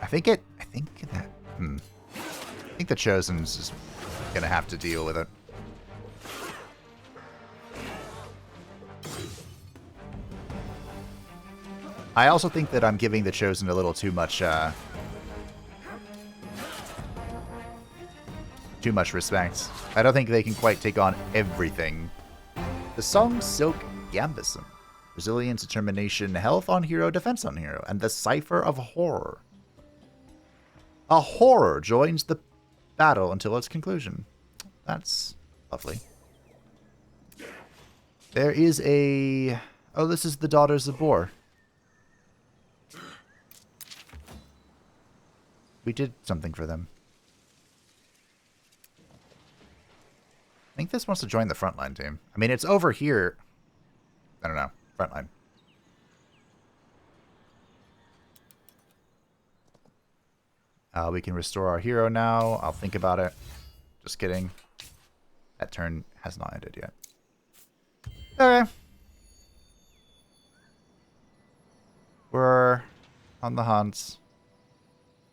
I think the Chosen's just gonna have to deal with it. I also think that I'm giving the Chosen a little too much respect. I don't think they can quite take on everything. The song Silk Gambison. Resilience, determination, health on hero, defense on hero, and the Cipher of Horror. A horror joins the battle until its conclusion. That's lovely. There is a... Oh, this is the Daughters of Bor. We did something for them. I think this wants to join the frontline team. I mean, it's over here. I don't know. Frontline. We can restore our hero now. I'll think about it. Just kidding. That turn has not ended yet. Okay. We're on the hunt.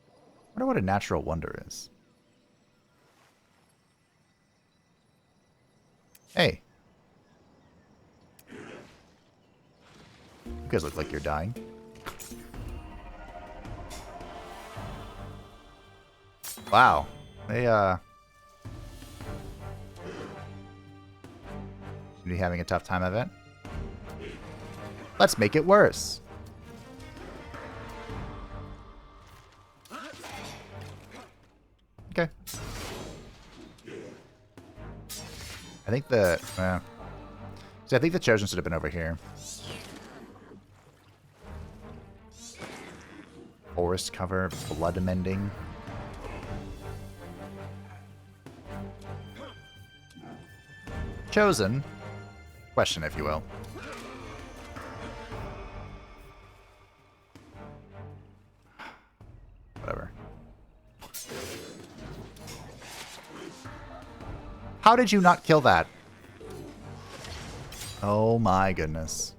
I wonder what a natural wonder is. Hey. You guys look like you're dying. Wow. They, seem to be having a tough time of it. Let's make it worse. Okay. I think the... see, I think the Chosen should have been over here. Forest cover, Bloodmending. Chosen. Question, if you will. Whatever. How did you not kill that? Oh my goodness.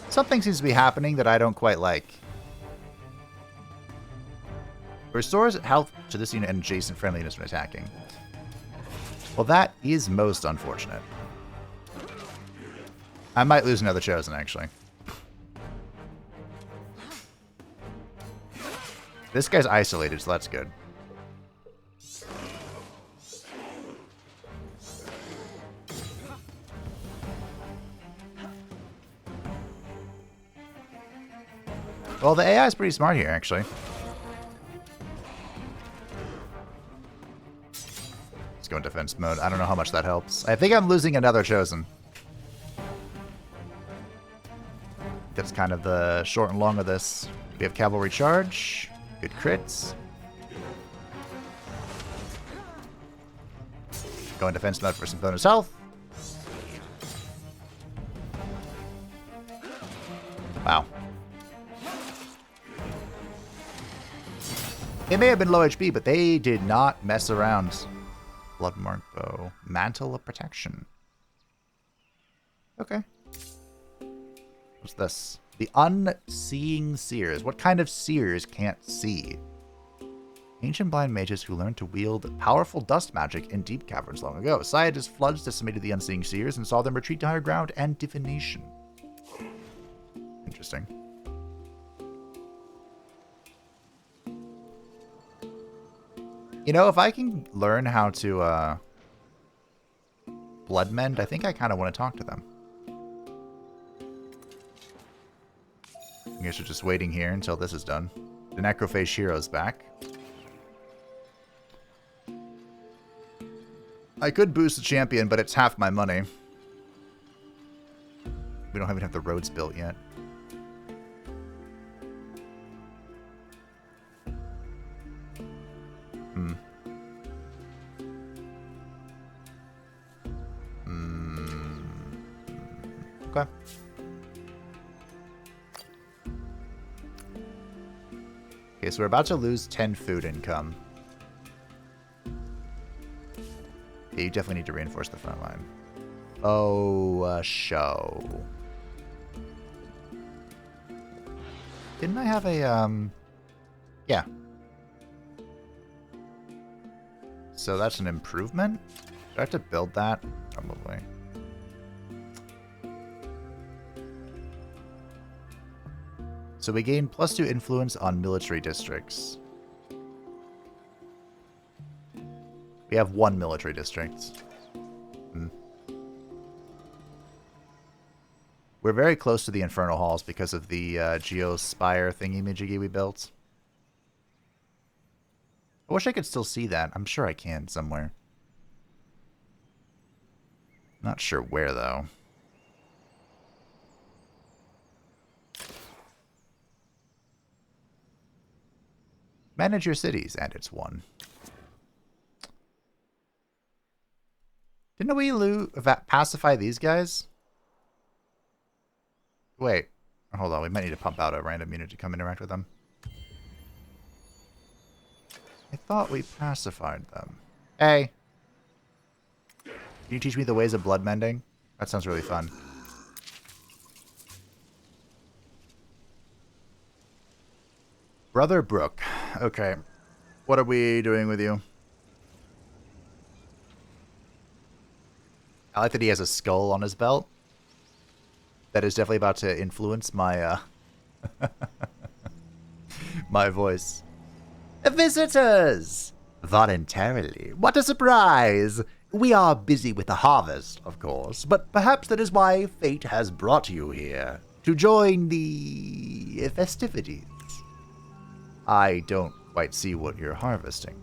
Something seems to be happening that I don't quite like. Restores health to this unit and adjacent friendliness when attacking. Well, that is most unfortunate. I might lose another Chosen, actually. This guy's isolated, so that's good. Well, the AI is pretty smart here, actually. Let's go in defense mode. I don't know how much that helps. I think I'm losing another Chosen. That's kind of the short and long of this. We have cavalry charge. Good crits. Go in defense mode for some bonus health. Wow. They may have been low HP, but they did not mess around. Bloodmark bow. Mantle of protection. Okay. What's this? The Unseeing Seers. What kind of seers can't see? Ancient blind mages who learned to wield powerful dust magic in deep caverns long ago. Scientist floods decimated the Unseeing Seers and saw them retreat to higher ground and divination. Interesting. You know, if I can learn how to Bloodmend, I think I kind of want to talk to them. I guess we're just waiting here until this is done. The Necrophage hero's back. I could boost the champion, but it's half my money. We don't even have the roads built yet. Okay. Okay, so we're about to lose 10 food income. Yeah, you definitely need to reinforce the front line. Oh, show. Didn't I have a, yeah. So that's an improvement? Do I have to build that? Probably. So we gain +2 influence on military districts. We have 1 military district. We're very close to the Infernal Halls because of the Geospire thingy-majiggy we built. I wish I could still see that. I'm sure I can somewhere. Not sure where, though. Manage your cities, and it's 1. Didn't we pacify these guys? Wait. Hold on, we might need to pump out a random unit to come interact with them. I thought we pacified them. Hey! Can you teach me the ways of bloodmending? That sounds really fun. Brother Brook. Okay. What are we doing with you? I like that he has a skull on his belt. That is definitely about to influence my, my voice. Visitors! Voluntarily. What a surprise! We are busy with the harvest, of course, but perhaps that is why fate has brought you here. To join the festivities. I don't quite see what you're harvesting.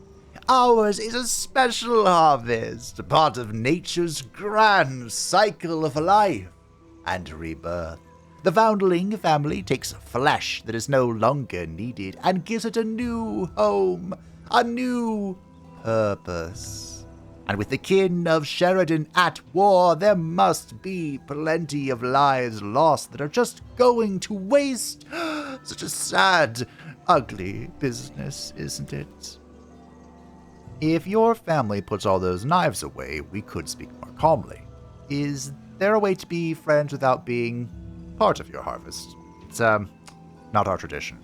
Ours is a special harvest, a part of nature's grand cycle of life and rebirth. The foundling family takes flesh that is no longer needed and gives it a new home, a new purpose. And with the kin of Sheridan at war, there must be plenty of lives lost that are just going to waste. Such a sad, ugly business, isn't it? If your family puts all those knives away, we could speak more calmly. Is there a way to be friends without being part of your harvest? It's, not our tradition.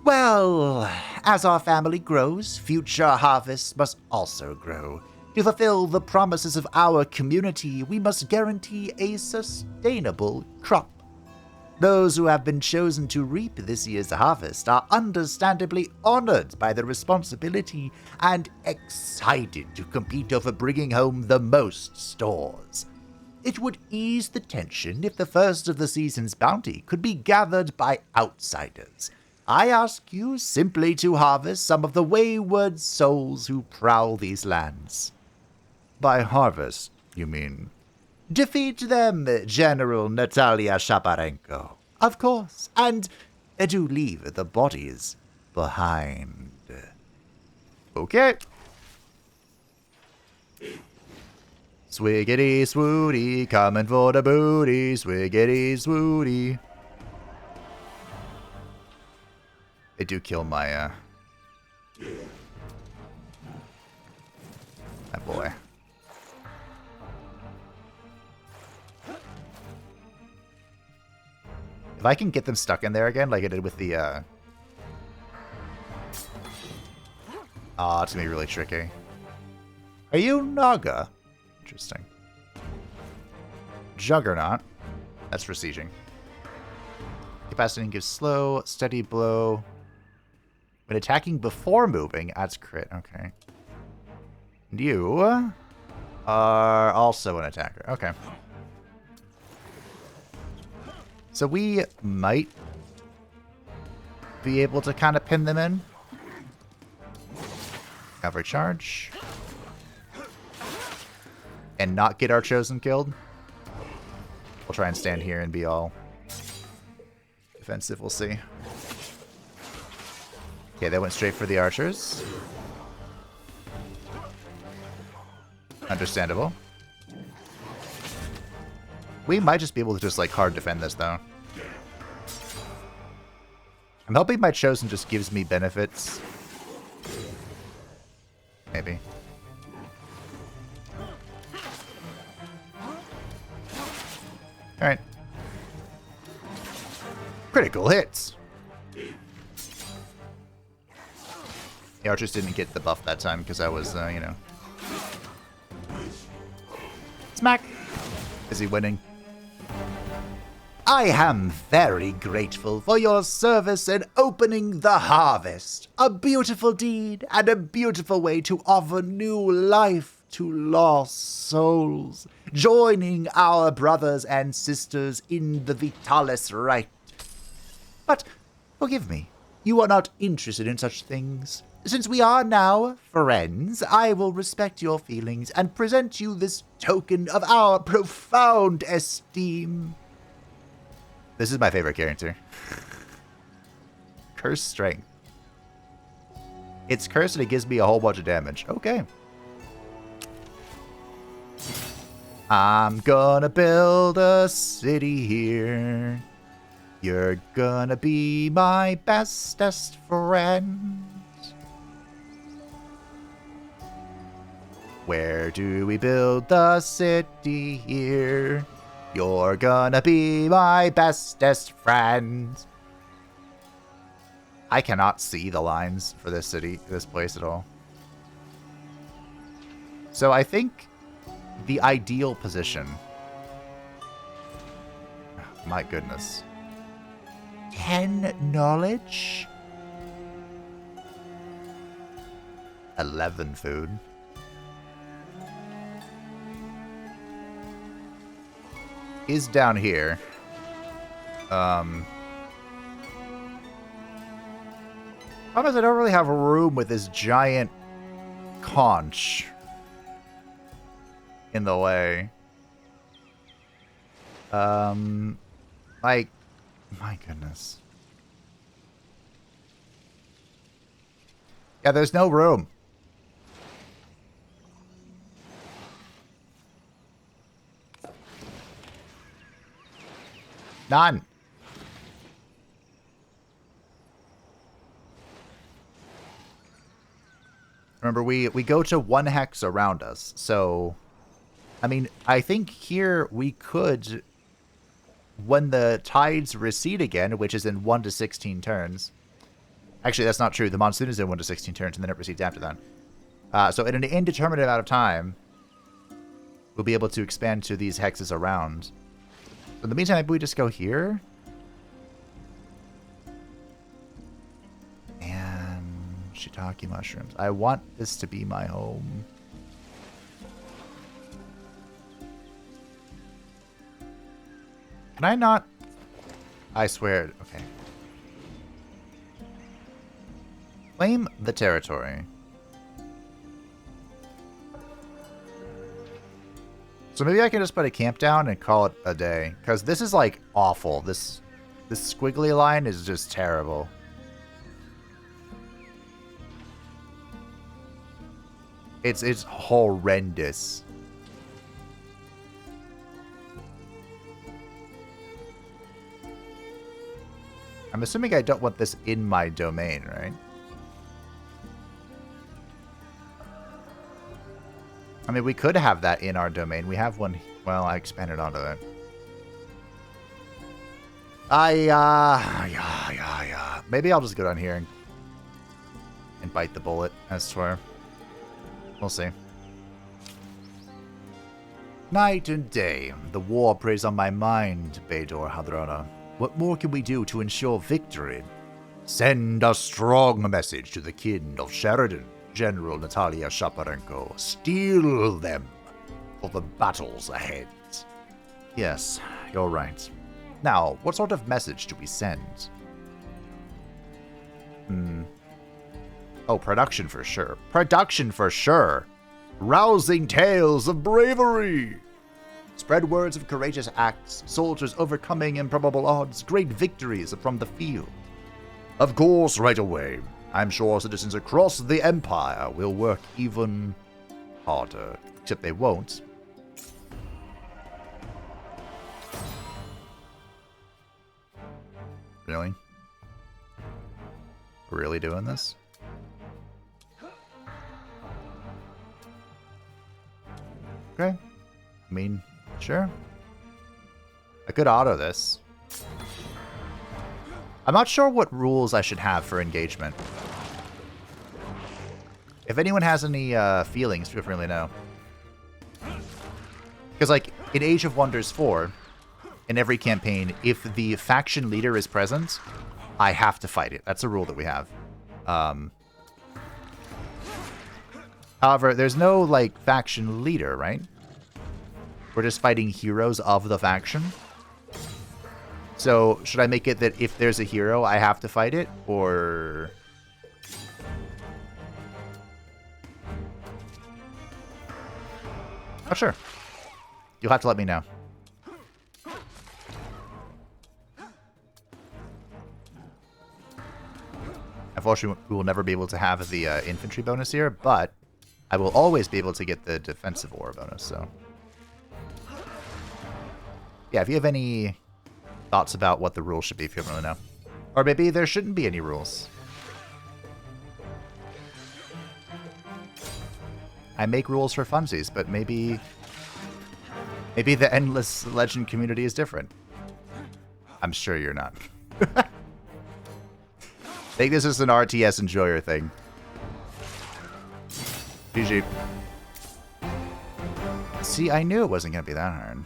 Well, as our family grows, future harvests must also grow. To fulfill the promises of our community, we must guarantee a sustainable crop. Those who have been chosen to reap this year's harvest are understandably honored by the responsibility and excited to compete over bringing home the most stores. It would ease the tension if the first of the season's bounty could be gathered by outsiders. I ask you simply to harvest some of the wayward souls who prowl these lands. By harvest, you mean? Defeat them, General Natalia Shaparenko. Of course, and do leave the bodies behind. Okay. Swiggity swooty, coming for the booty, swiggity swooty. They do kill my, my boy. If I can get them stuck in there again, like I did with the, oh, it's gonna be really tricky. Are you Naga? Interesting. Juggernaut. That's for sieging. Capacity gives slow, steady blow. When attacking before moving, adds crit. Okay. And you are also an attacker. Okay. So we might be able to kind of pin them in. Cavalry charge. And not get our chosen killed. We'll try and stand here and be all defensive. We'll see. Okay, they went straight for the archers. Understandable. We might just be able to just, like, hard defend this, though. I'm hoping my Chosen just gives me benefits. Maybe. Alright. Critical hits! The archers didn't get the buff that time because I was, you know. Smack! Is he winning? I am very grateful for your service in opening the harvest. A beautiful deed and a beautiful way to offer new life to lost souls, joining our brothers and sisters in the Vitalis rite. But forgive me, you are not interested in such things. Since we are now friends, I will respect your feelings and present you this token of our profound esteem. This is my favorite character. Curse Strength. It's cursed and it gives me a whole bunch of damage. Okay. I'm gonna build a city here. You're gonna be my bestest friend. Where do we build the city here? You're gonna be my bestest friend. I cannot see the lines for this city, this place at all. So I think the ideal position... Oh, my goodness. 10 knowledge? 11 food. Is down here. Problem is I don't really have room with this giant conch in the way. Like, my goodness. Yeah, there's no room. None. Remember, we go to 1 hex around us, so... I mean, I think here we could, when the tides recede again, which is in 1 to 16 turns... Actually, that's not true. The monsoon is in 1 to 16 turns, and then it recedes after that. So in an indeterminate amount of time, we'll be able to expand to these hexes around. In the meantime, maybe we just go here. And shiitake mushrooms. I want this to be my home. Can I not? I swear. Okay. Claim the territory. So maybe I can just put a camp down and call it a day. Because this is, like, awful. This squiggly line is just terrible. It's horrendous. I'm assuming I don't want this in my domain, right? I mean, we could have that in our domain. We have one. Well, I expanded onto that. Yeah. Maybe I'll just go down here and bite the bullet, I swear. We'll see. Night and day, the war preys on my mind, Baedor Hadrana. What more can we do to ensure victory? Send a strong message to the kin of Sheridan, General Natalia Shaparenko. Steel them for the battles ahead. Yes, you're right. Now, what sort of message do we send? Oh, production for sure. Production for sure. Rousing tales of bravery. Spread words of courageous acts, soldiers overcoming improbable odds, great victories from the field. Of course, right away. I'm sure citizens across the Empire will work even harder. Except they won't. Really? We're really doing this? Okay. I mean, sure. I could auto this. I'm not sure what rules I should have for engagement. If anyone has any feelings, feel free to let me know. Because, like, in Age of Wonders 4, in every campaign, if the faction leader is present, I have to fight it. That's a rule that we have. However, there's no, like, faction leader, right? We're just fighting heroes of the faction. So, should I make it that if there's a hero, I have to fight it? Or... Oh, sure. You'll have to let me know. Unfortunately, we will never be able to have the infantry bonus here, but I will always be able to get the defensive aura bonus, so... Yeah, if you have any thoughts about what the rules should be, if you don't really know. Or maybe there shouldn't be any rules. I make rules for funsies, but maybe the Endless Legend community is different. I'm sure you're not. I think this is an RTS enjoyer thing. GG. See, I knew it wasn't going to be that hard.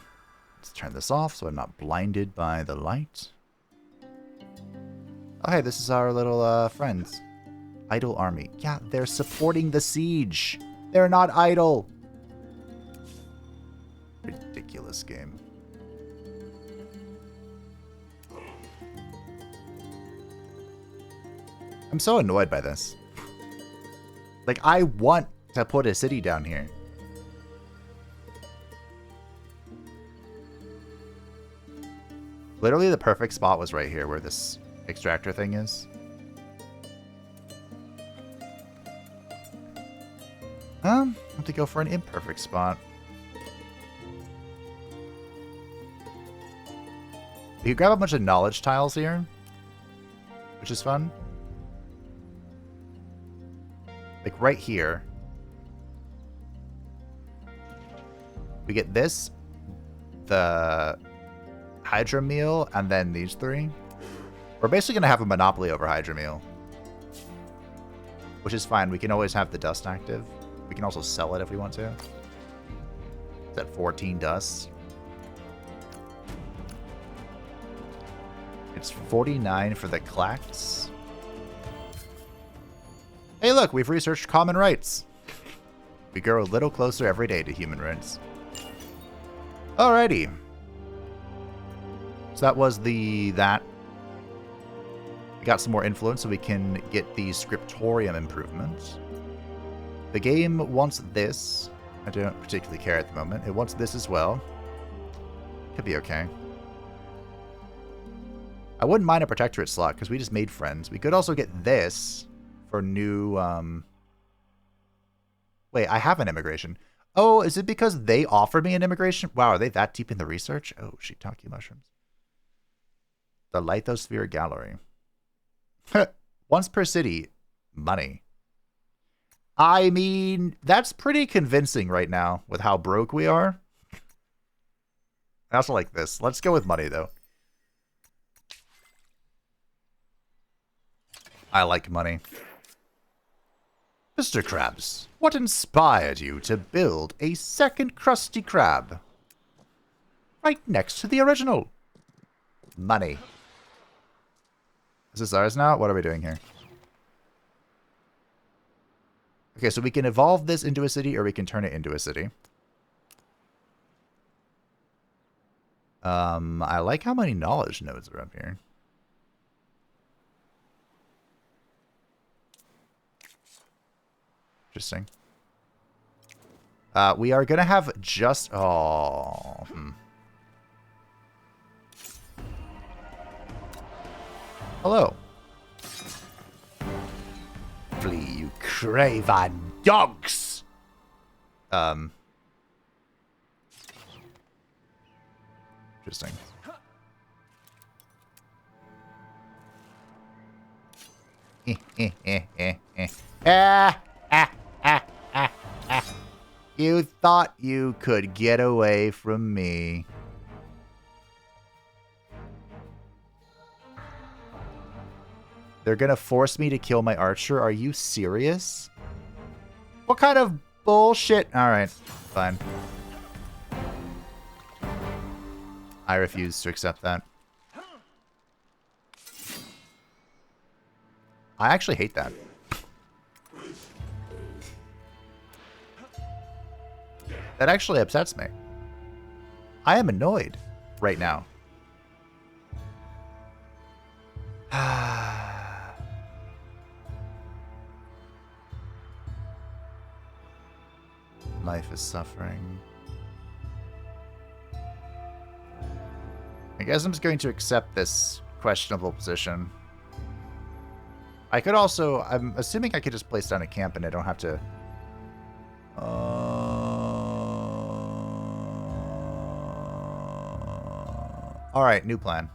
Let's turn this off so I'm not blinded by the light. Oh, hey, this is our little friends. Idle army. Yeah, they're supporting the siege. They're not idle. Ridiculous game. I'm so annoyed by this. Like, I want to put a city down here. Literally the perfect spot was right here where this extractor thing is. I have to go for an imperfect spot. You grab a bunch of knowledge tiles here, which is fun. Like right here. We get this, the Hydra meal, and then these three. We're basically going to have a monopoly over Hydra meal, which is fine. We can always have the dust active. We can also sell it if we want to. It's at 14 dust. It's 49 for the clacks. Hey, look, we've researched common rights. We grow a little closer every day to human rights. Alrighty. So that was that. We got some more influence so we can get the scriptorium improvements. The game wants this. I don't particularly care at the moment. It wants this as well. Could be okay. I wouldn't mind a protectorate slot because we just made friends. We could also get this for new... Wait, I have an immigration. Oh, is it because they offered me an immigration? Wow, are they that deep in the research? Oh, shiitake mushrooms. The Lithosphere Gallery. Once per city. Money. I mean, that's pretty convincing right now with how broke we are. I also like this. Let's go with money, though. I like money. Mr. Krabs, what inspired you to build a second Krusty Krab? Right next to the original. Money. Is this ours now? What are we doing here? Okay, so we can evolve this into a city or we can turn it into a city. I like how many knowledge nodes are up here. Interesting. We are going to have just... Oh. Hello. Flee, you craven dogs! Interesting. You thought you could get away from me. They're gonna force me to kill my archer? Are you serious? What kind of bullshit? Alright, fine. I refuse to accept that. I actually hate that. That actually upsets me. I am annoyed right now. Life is suffering. I guess I'm just going to accept this questionable position. I could also... I'm assuming I could just place down a camp and I don't have to... Alright, new plan.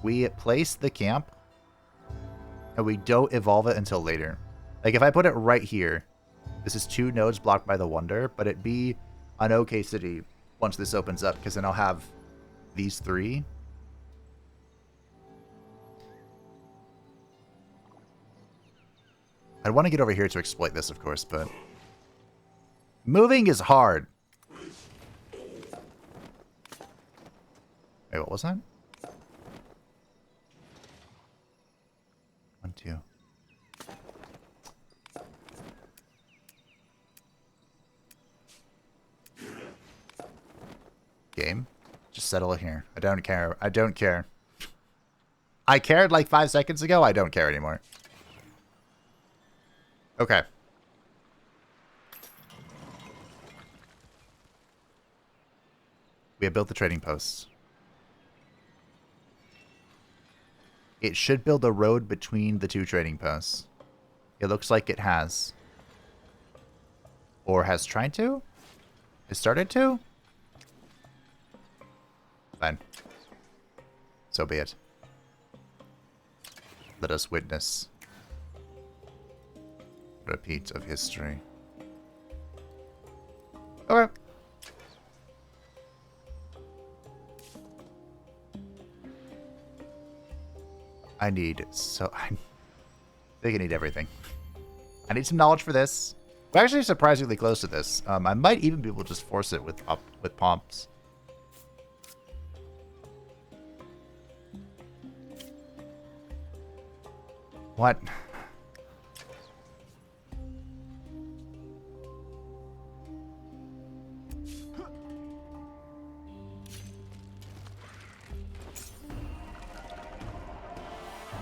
We place the camp, and we don't evolve it until later. Like, if I put it right here, this is 2 nodes blocked by the Wonder, but it'd be an okay city once this opens up, because then I'll have these 3. I'd want to get over here to exploit this, of course, but... moving is hard. Wait, what was that? 1, 2. Game? Just settle it here. I don't care. I don't care. I cared like 5 seconds ago. I don't care anymore. Okay. We have built the trading posts. It should build a road between the 2 trading posts. It looks like it has. Or has tried to? It started to? Fine. So be it. Let us witness a repeat of history. Okay. I need so... I think I need everything. I need some knowledge for this. We're actually surprisingly close to this. I might even be able to just force it with pomps. What?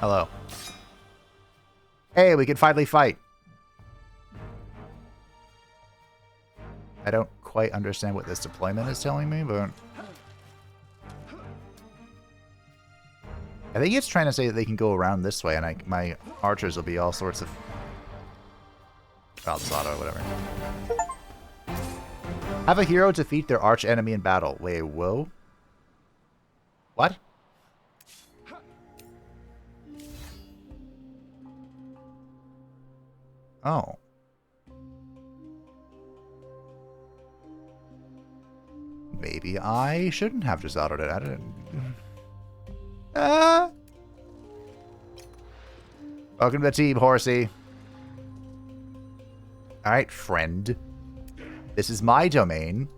Hello. Hey, we can finally fight. I don't quite understand what this deployment is telling me, but... I think it's trying to say that they can go around this way, and my archers will be all sorts of... Falzado or whatever. Have a hero defeat their arch enemy in battle. Wait, whoa? What? Oh. Maybe I shouldn't have just autoed it. I didn't... Welcome to the team, horsey. Alright, friend. This is my domain.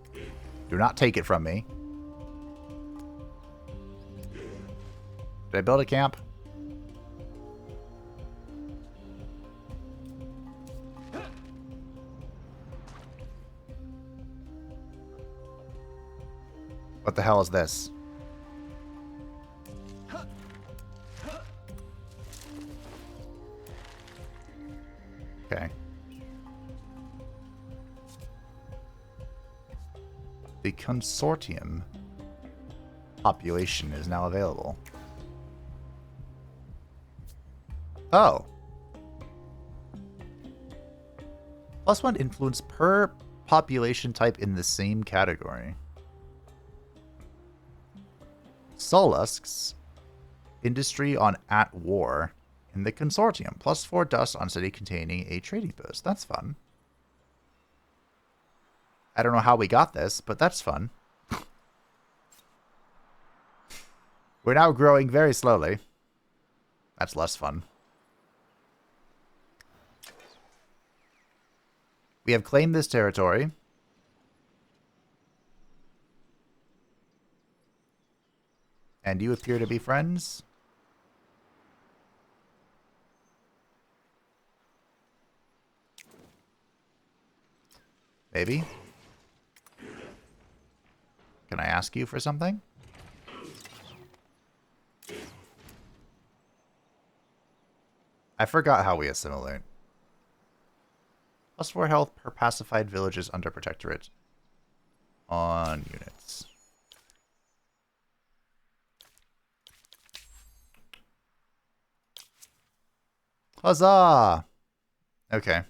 Do not take it from me. Did I build a camp? What the hell is this? Okay. The consortium population is now available. Oh. +1 influence per population type in the same category. Solusks. Industry on at war in the consortium. +4 dust on city containing a trading post. That's fun. I don't know how we got this, but that's fun. We're now growing very slowly. That's less fun. We have claimed this territory. And you appear to be friends. Maybe. Can I ask you for something? I forgot how we assimilate. +4 health per pacified villages under protectorate on units. Huzzah! Okay.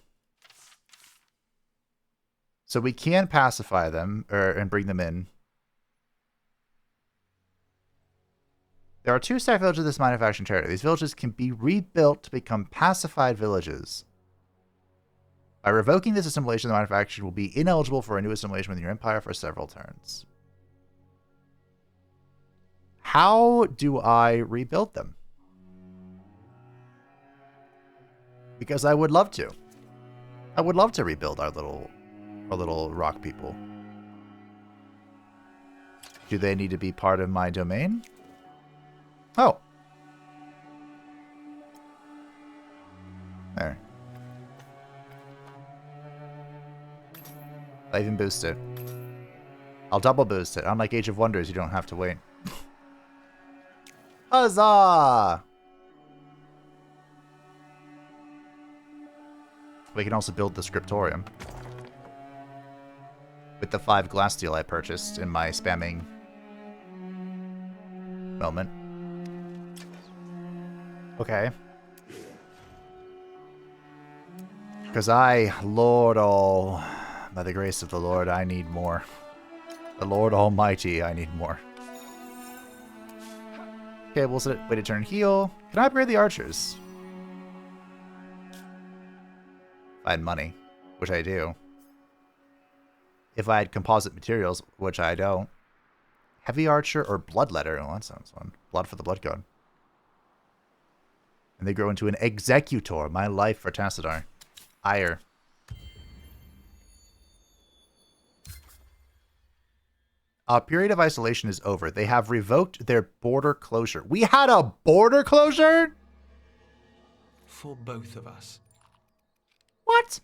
So we can pacify them and bring them in. There are 2 stack villages in this manufacturing territory. These villages can be rebuilt to become pacified villages. By revoking this assimilation, the manufacturer will be ineligible for a new assimilation within your empire for several turns. How do I rebuild them? Because I would love to. I would love to rebuild our little rock people. Do they need to be part of my domain? Oh. There. I even boost it. I'll double boost it. Unlike Age of Wonders, you don't have to wait. Huzzah! We can also build the scriptorium. With the 5 glass steel I purchased in my spamming moment. Okay. Because Lord, by the grace of the Lord, I need more. The Lord Almighty, I need more. Okay, we'll set it. Wait a turn. Heal. Can I upgrade the archers? If I had money, which I do. If I had composite materials, which I don't. Heavy archer or bloodletter. Oh, that sounds fun. Blood for the blood god. And they grow into an executor. My life for Tassadar. Ire. Period of isolation is over. They have revoked their border closure. We had a border closure? For both of us. What?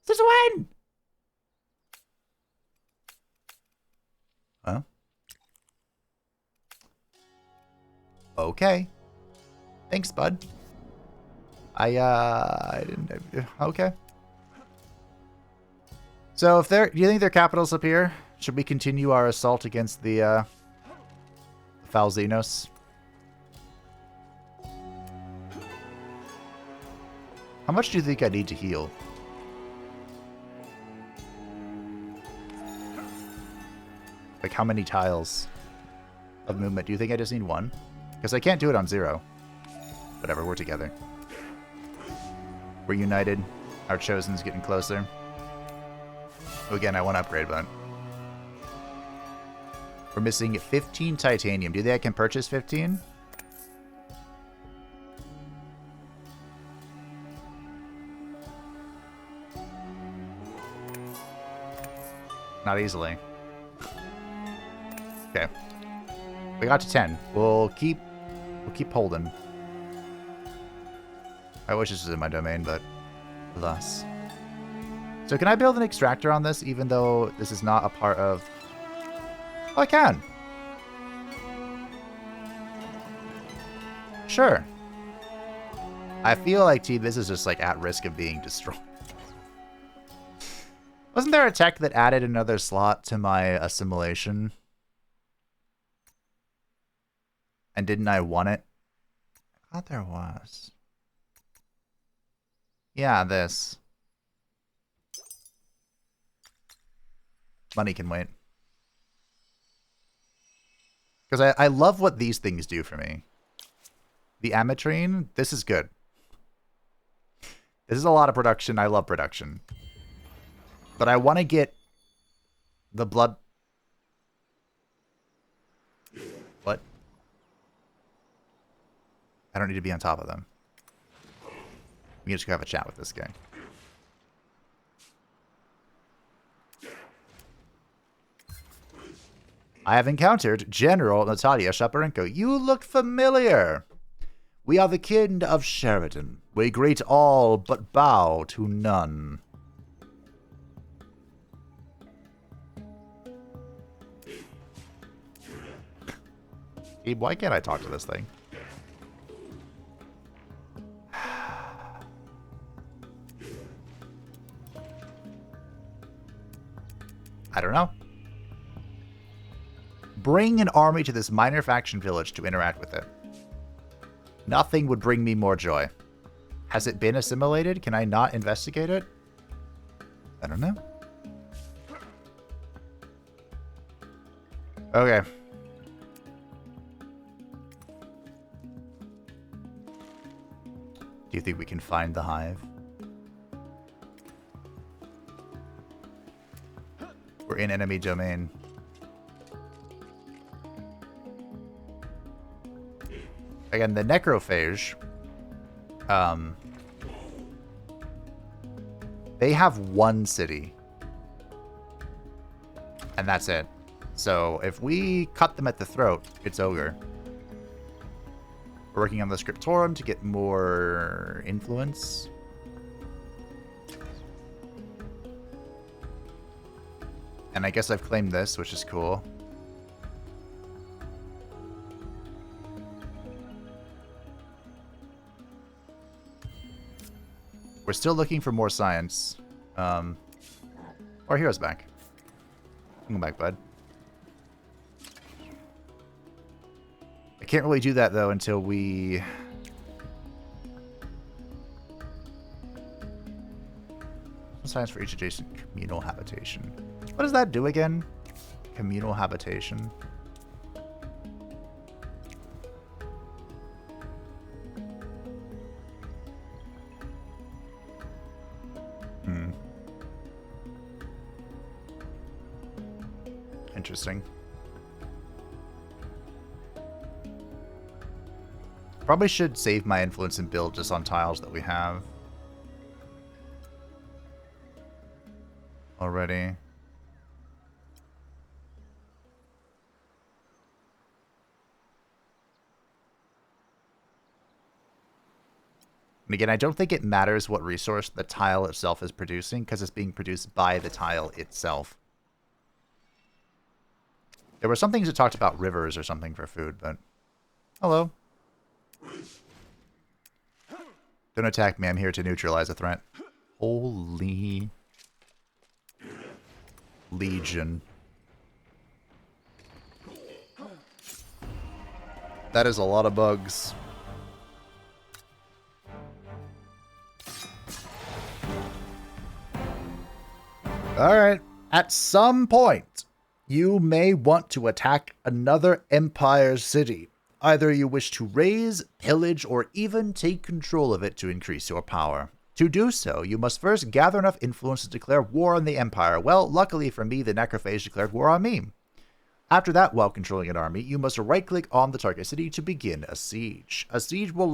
Since when? Huh? Okay. Thanks, bud. I didn't... Okay. So if they're... Do you think their capital's up here? Should we continue our assault against the Falzinos? How much do you think I need to heal? Like, how many tiles of movement? Do you think I just need 1? Because I can't do it on 0. Whatever, we're together. We're united. Our chosen's getting closer. Again, I want to upgrade, but... We're missing 15 titanium. Do you think I can purchase 15? Not easily. Okay. We got to 10. We'll keep holding. I wish this was in my domain, but alas. So can I build an extractor on this, even though this is not a part of... Oh, I can. Sure. I feel like, this is just, like, at risk of being destroyed. Wasn't there a tech that added another slot to my assimilation? And didn't I want it? I thought there was. Yeah, this. Money can wait. Because I love what these things do for me. The Ametrine, this is good. This is a lot of production. I love production. But I want to get the blood... What? I don't need to be on top of them. We can just go have a chat with this guy. I have encountered General Natalia Shaparenko. You look familiar. We are the kin of Sheridan. We greet all but bow to none. Why can't I talk to this thing? I don't know. Bring an army to this minor faction village to interact with it. Nothing would bring me more joy. Has it been assimilated? Can I not investigate it? I don't know. Okay. Do you think we can find the hive? We're in enemy domain. Again, the Necrophage, they have one city. And that's it. So if we cut them at the throat, it's ogre. We're working on the Scriptorum to get more influence. And I guess I've claimed this, which is cool. We're still looking for more science. Our hero's back. Come back, bud. I can't really do that, though, until we... Science for each adjacent communal habitation. What does that do again? Communal habitation. Interesting. Probably should save my influence and build just on tiles that we have already. And again, I don't think it matters what resource the tile itself is producing, because it's being produced by the tile itself. There were some things that talked about rivers or something for food, but... Hello. Don't attack me, I'm here to neutralize a threat. Holy... Legion. That is a lot of bugs. Alright. At some point, you may want to attack another Empire's city. Either you wish to raise, pillage, or even take control of it to increase your power. To do so, you must first gather enough influence to declare war on the Empire. Well, luckily for me, the Necrophage declared war on me. After that, while controlling an army, you must right-click on the target city to begin a siege. A siege will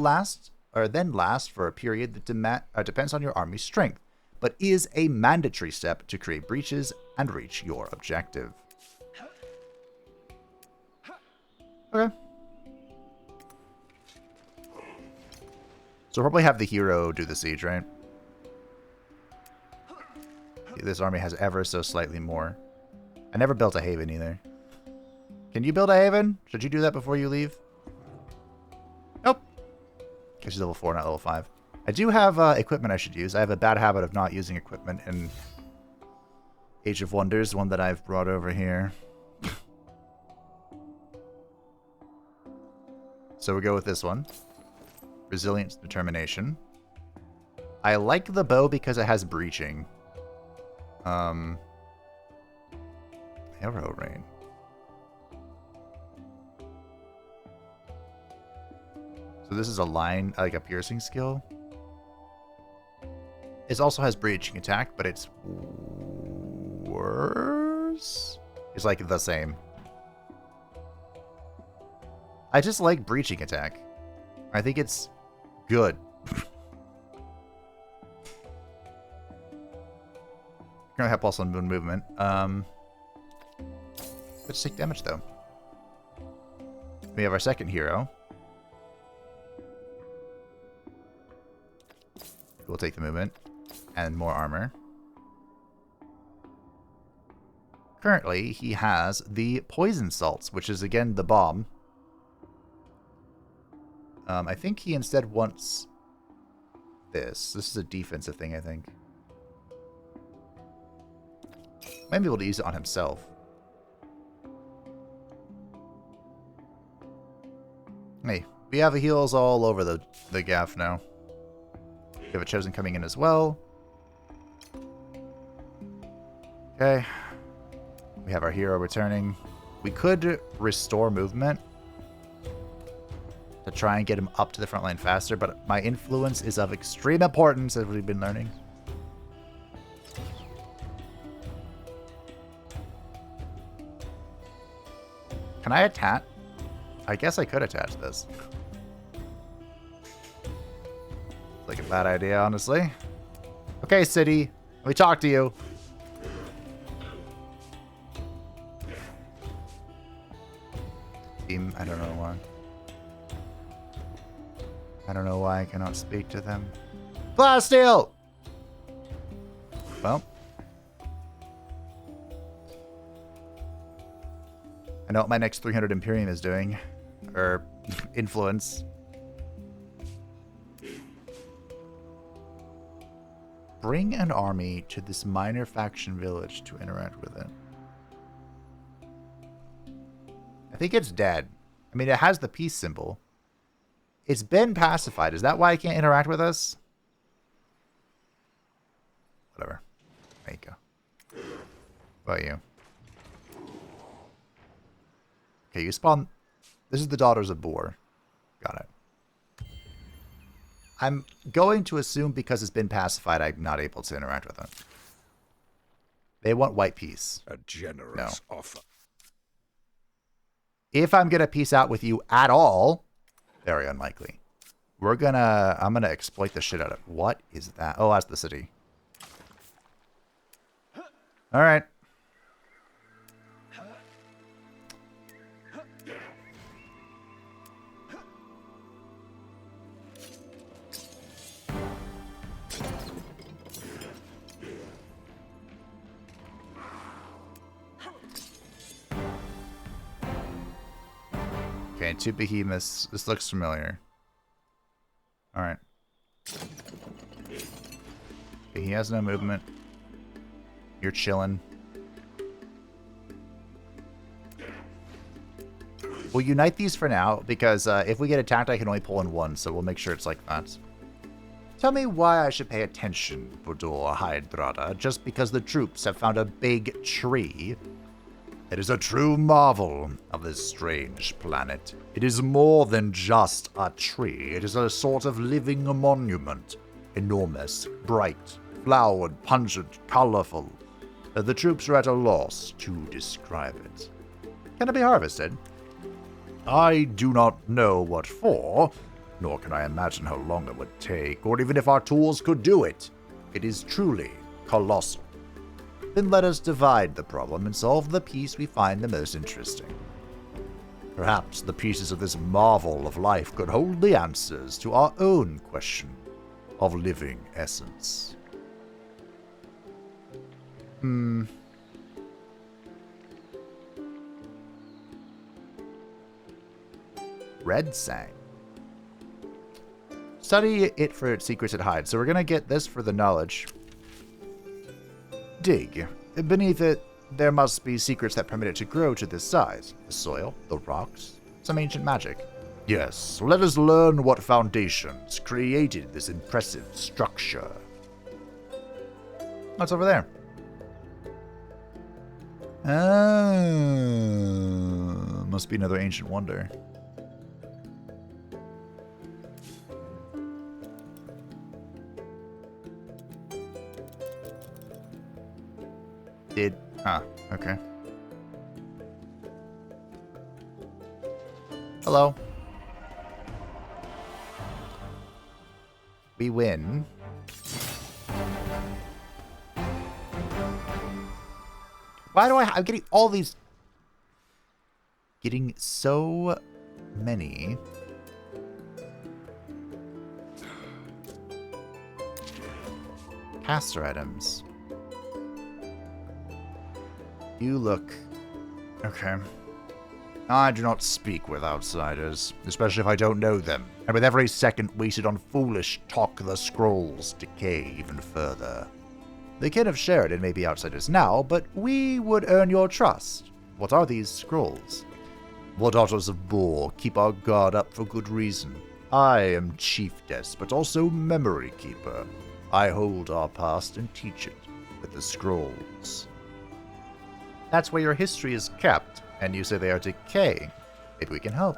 then last for a period that depends on your army's strength, but is a mandatory step to create breaches and reach your objective. Okay. So we'll probably have the hero do the siege, right? This army has ever so slightly more. I never built a haven either. Can you build a haven? Should you do that before you leave? Nope. Because she's level 4, not level 5. I do have equipment I should use. I have a bad habit of not using equipment in Age of Wonders, one that I've brought over here. So we go with this one. Resilience, Determination. I like the bow because it has breaching. Arrow Rain. So this is a line, like a piercing skill. It also has breaching attack, but it's worse. It's like the same. I just like breaching attack. I think it's good. Gonna help also on moon movement. Let's take damage though. We have our second hero. We'll take the movement and more armor. Currently, he has the poison salts, which is again the bomb. I think he instead wants this. This is a defensive thing, I think. Might be able to use it on himself. Hey, we have heals all over the gaff now. We have a chosen coming in as well. Okay. We have our hero returning. We could restore movement to try and get him up to the front line faster, but my influence is of extreme importance, as we've been learning. Can I attach? I guess I could attach this. It's like a bad idea, honestly. Okay, city. Let me talk to you. Team, I don't know why. I don't know why I cannot speak to them. Blast steel! Well. I know what my next 300 Imperium is doing. Or influence. Bring an army to this minor faction village to interact with it. I think it's dead. I mean, it has the peace symbol. It's been pacified. Is that why it can't interact with us? Whatever. There you go. What about you? Okay, you spawn... This is the Daughters of Boar. Got it. I'm going to assume because it's been pacified, I'm not able to interact with them. They want white peace. A generous offer. If I'm going to peace out with you at all, very unlikely. I'm going to exploit the shit out of it. What is that? Oh, that's the city. All right. Okay, 2 behemoths. This looks familiar. Alright. Okay, he has no movement. You're chilling. We'll unite these for now, because if we get attacked, I can only pull in one, so we'll make sure it's like that. Tell me why I should pay attention, Budor Hydrada, just because the troops have found a big tree. It is a true marvel of this strange planet. It is more than just a tree. It is a sort of living monument. Enormous, bright, flowered, pungent, colorful. The troops are at a loss to describe it. Can it be harvested? I do not know what for, nor can I imagine how long it would take, or even if our tools could do it. It is truly colossal. Then let us divide the problem and solve the piece we find the most interesting. Perhaps the pieces of this marvel of life could hold the answers to our own question of living essence. Red Sang. Study it for its secrets it hides. So we're going to get this for the knowledge. Dig. Beneath it, there must be secrets that permit it to grow to this size. The soil, the rocks, some ancient magic. Yes, let us learn what foundations created this impressive structure. What's over there? Must be another ancient wonder. Okay. Hello. We win. Why do I'm getting all these... Getting so many... caster items. You look... Okay. I do not speak with outsiders, especially if I don't know them, and with every second wasted on foolish talk, the scrolls decay even further. The kin of Sheridan may be outsiders now, but we would earn your trust. What are these scrolls? The Daughters of Boar keep our guard up for good reason. I am Chiefess, but also Memory Keeper. I hold our past and teach it with the scrolls. That's where your history is kept, and you say they are decaying. Maybe we can help.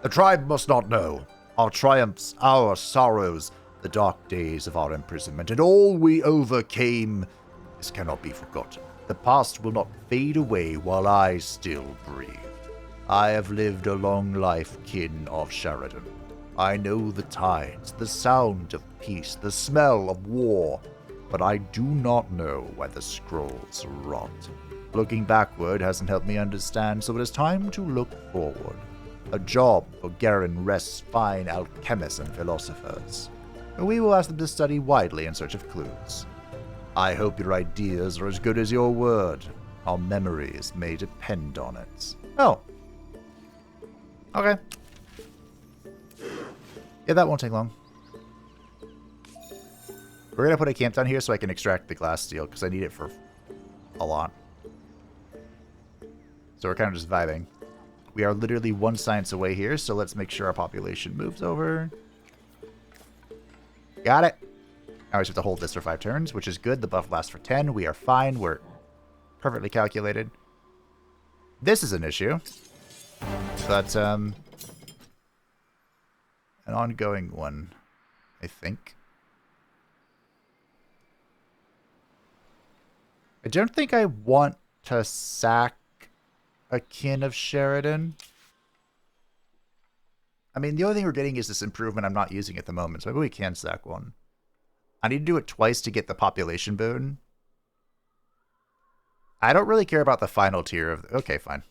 The tribe must not know. Our triumphs, our sorrows, the dark days of our imprisonment, and all we overcame. This cannot be forgotten. The past will not fade away while I still breathe. I have lived a long life, kin of Sheridan. I know the tides, the sound of peace, the smell of war, but I do not know why the scrolls rot. Looking backward hasn't helped me understand, so it is time to look forward. A job for Garen Rest's fine alchemists and philosophers. We will ask them to study widely in search of clues. I hope your ideas are as good as your word. Our memories may depend on it. Oh. Okay. Yeah, that won't take long. We're going to put a camp down here so I can extract the glass steel, because I need it for a lot. So we're kind of just vibing. We are literally 1 science away here, so let's make sure our population moves over. Got it. Now we just have to hold this for 5 turns, which is good. The buff lasts for 10. We are fine. We're perfectly calculated. This is an issue. But, an ongoing one, I think. I don't think I want to sack a kin of Sheridan. I mean, the only thing we're getting is this improvement I'm not using at the moment, so maybe we can sack one. I need to do it twice to get the population boon. I don't really care about the final tier of... Okay, fine.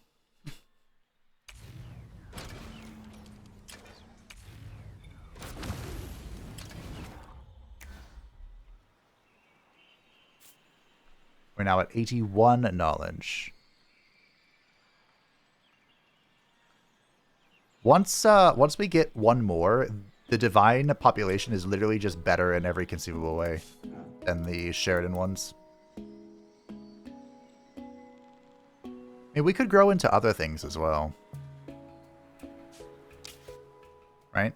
We're now at 81 knowledge. Once we get one more, the divine population is literally just better in every conceivable way than the Sheridan ones. I mean, we could grow into other things as well. Right?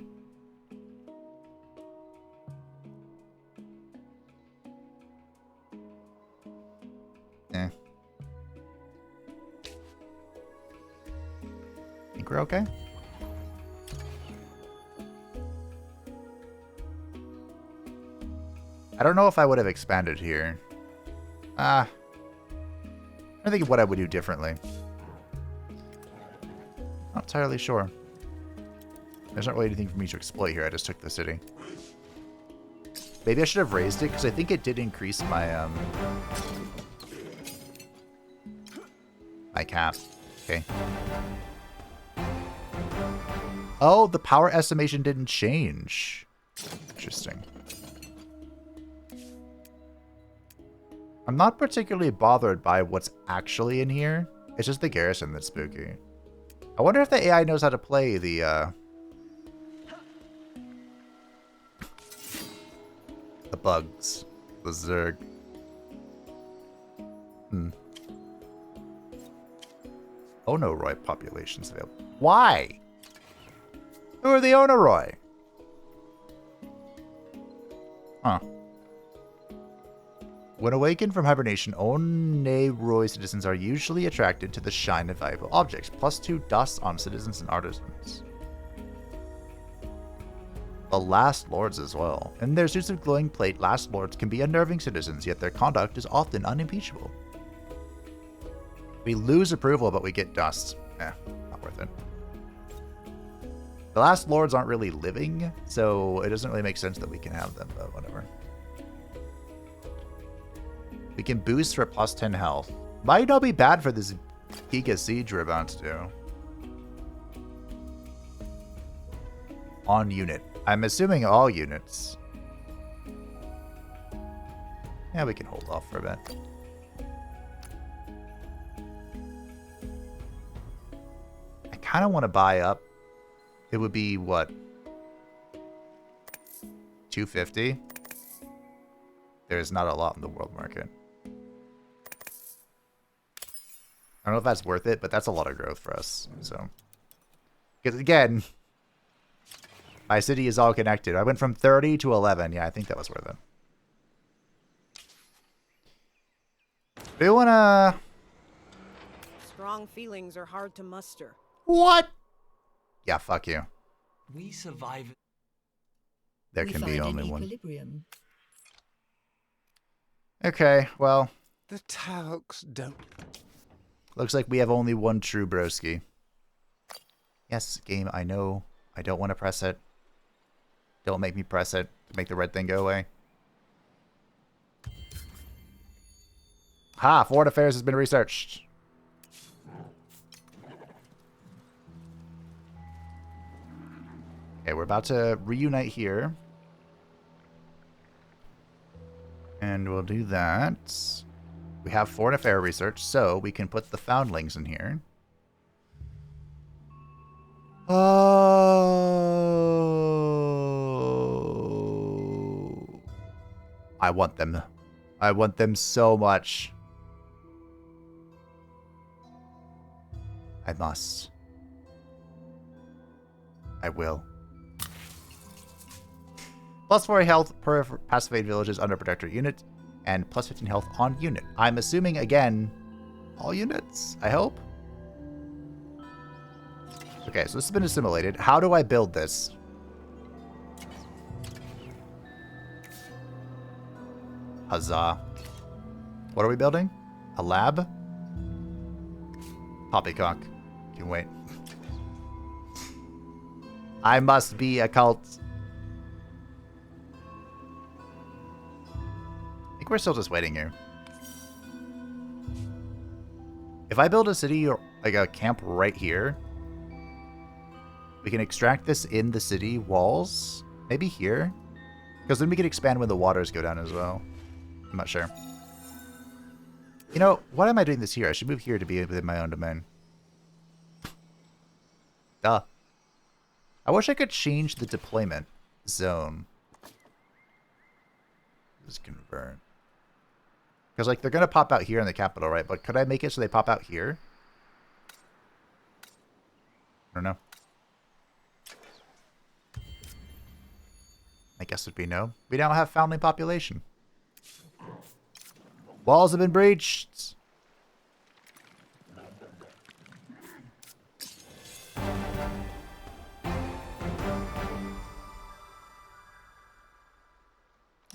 Eh. Think we're okay? I don't know if I would have expanded here. I think of what I would do differently. Not entirely sure. There's not really anything for me to exploit here. I just took the city. Maybe I should have raised it, because I think it did increase my, my cap. Okay. Oh, the power estimation didn't change. Interesting. I'm not particularly bothered by what's actually in here. It's just the garrison that's spooky. I wonder if the AI knows how to play the bugs. The Zerg. Onoroi populations available. Why? Who are the Onoroi? Huh. When awakened from hibernation, Onoroi citizens are usually attracted to the shine of valuable objects. +2 dust on citizens and artisans. The Last Lords as well. In their suits of glowing plate, Last Lords can be unnerving citizens, yet their conduct is often unimpeachable. We lose approval, but we get dust. Not worth it. The last lords aren't really living, so it doesn't really make sense that we can have them, but whatever. We can boost for plus 10 health. Might not be bad for this Giga Siege we're about to do. On unit. I'm assuming all units. Yeah, we can hold off for a bit. I kind of want to buy up. It would be, what? 250? There's not a lot in the world market. I don't know if that's worth it, but that's a lot of growth for us. So, because again, my city is all connected. I went from 30 to 11. Yeah, I think that was worth it. We wanna... Strong feelings are hard to muster. What? Yeah, fuck you. We survive. There We can be find only an one. equilibrium. Okay, well, The Talcs don't. looks like we have only one true broski. Yes, game, I know. I don't want to press it. Don't make me press it to make the red thing go away. Ha! Foreign Affairs has been researched. Okay, we're about to reunite here. And we'll do that. We have Foreign Affair research, so we can put the foundlings in here. Oh. I want them. I want them so much. I must. I will. Plus 4 health per pacified villages under protector unit, and plus 15 health on unit. I'm assuming, again, all units, I hope? Okay, so this has been assimilated. How do I build this? Huzzah. What are we building? A lab? Poppycock. Can wait. I must be a cult. I think we're still just waiting here. If I build a city or like a camp right here, we can extract this in the city walls. Maybe here? Because then we can expand when the waters go down as well. I'm not sure. You know, why am I doing this here? I should move here to be within my own domain. Duh. I wish I could change the deployment zone. Just convert. Because, like, they're going to pop out here in the capital, right? But could I make it so they pop out here? I don't know. I guess it would be no. We now have foundling population. Walls have been breached.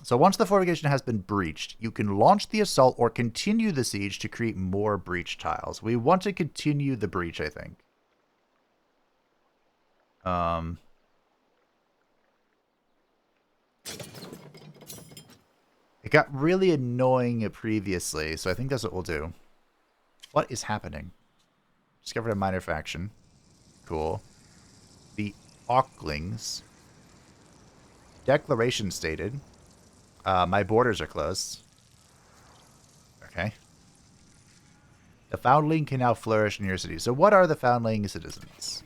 So once the fortification has been breached, you can launch the assault or continue the siege to create more breach tiles. We want to continue the breach, I think. It got really annoying previously, so I think that's what we'll do. What is happening? Discovered a minor faction. Cool. The Auklings. Declaration stated. My borders are closed. Okay. The foundling can now flourish in your city. So what are the foundling citizens?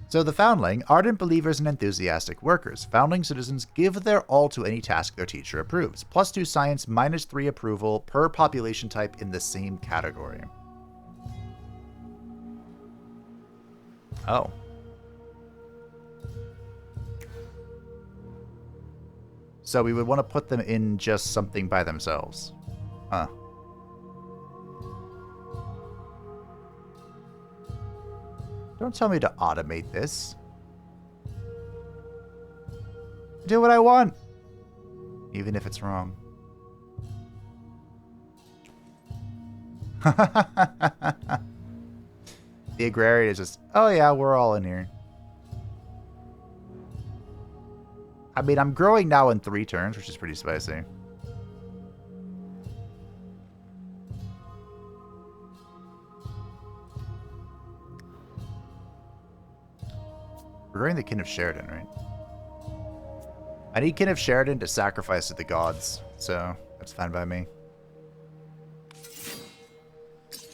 So the foundling, ardent believers and enthusiastic workers. Foundling citizens give their all to any task their teacher approves. +2 science, -3 approval per population type in the same category. Oh. So we would want to put them in just something by themselves. Huh. Don't tell me to automate this. Do what I want. Even if it's wrong. The agrarian is just, oh yeah, we're all in here. I mean, I'm growing now in 3 turns, which is pretty spicy. We're growing the Kin of Sheridan, right? I need Kin of Sheridan to sacrifice to the gods, so that's fine by me.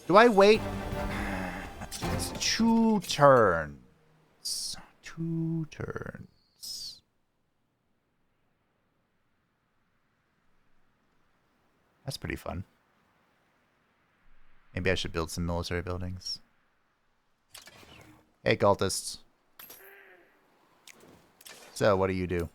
Do I wait? It's 2 turns. 2 turns. That's pretty fun. Maybe I should build some military buildings. Hey, cultists. So, what do you do?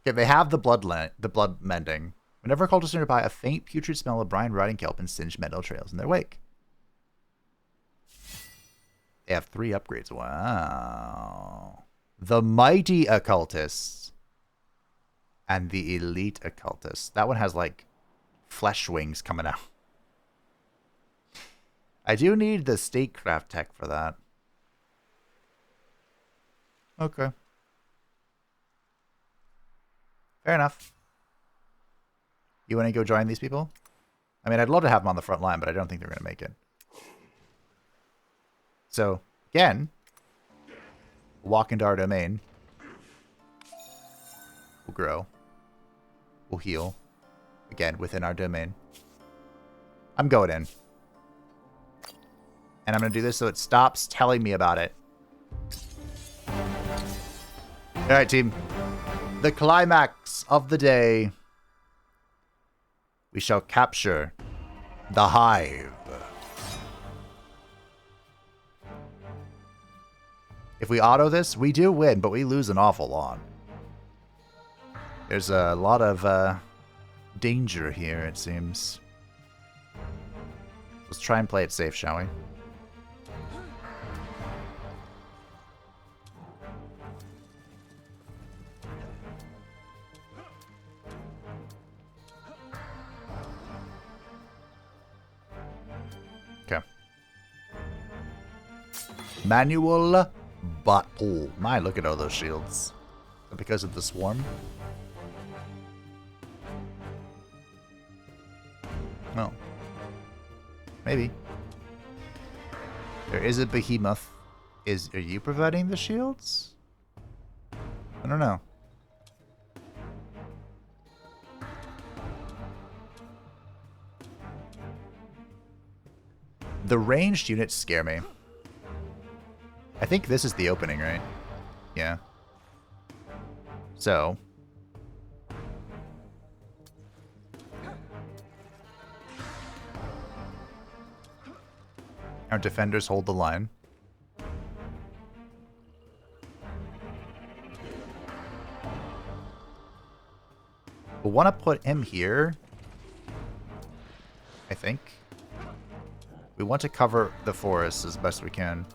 Okay, they have the Bloodmending. Whenever cultists are nearby, a faint, putrid smell of brine, rotting kelp, and singed metal trails in their wake. They have 3 upgrades. Wow. The Mighty Occultists. And the Elite Occultists. That one has, like, flesh wings coming out. I do need the statecraft tech for that. Okay. Fair enough. You want to go join these people? I mean, I'd love to have them on the front line, but I don't think they're going to make it. So, again, walk into our domain. We'll grow. We'll heal. Again, within our domain. I'm going in. And I'm going to do this so it stops telling me about it. Alright, team. The climax of the day. We shall capture the Hive. If we auto this, we do win, but we lose an awful lot. There's a lot of danger here, it seems. Let's try and play it safe, shall we? Okay. Manual battle. My, look at all those shields. Because of the swarm? No. Maybe. There is a behemoth. Are you providing the shields? I don't know. The ranged units scare me. I think this is the opening, right? Yeah. So. Our defenders hold the line. We'll want to put him here. I think. We want to cover the forest as best we can.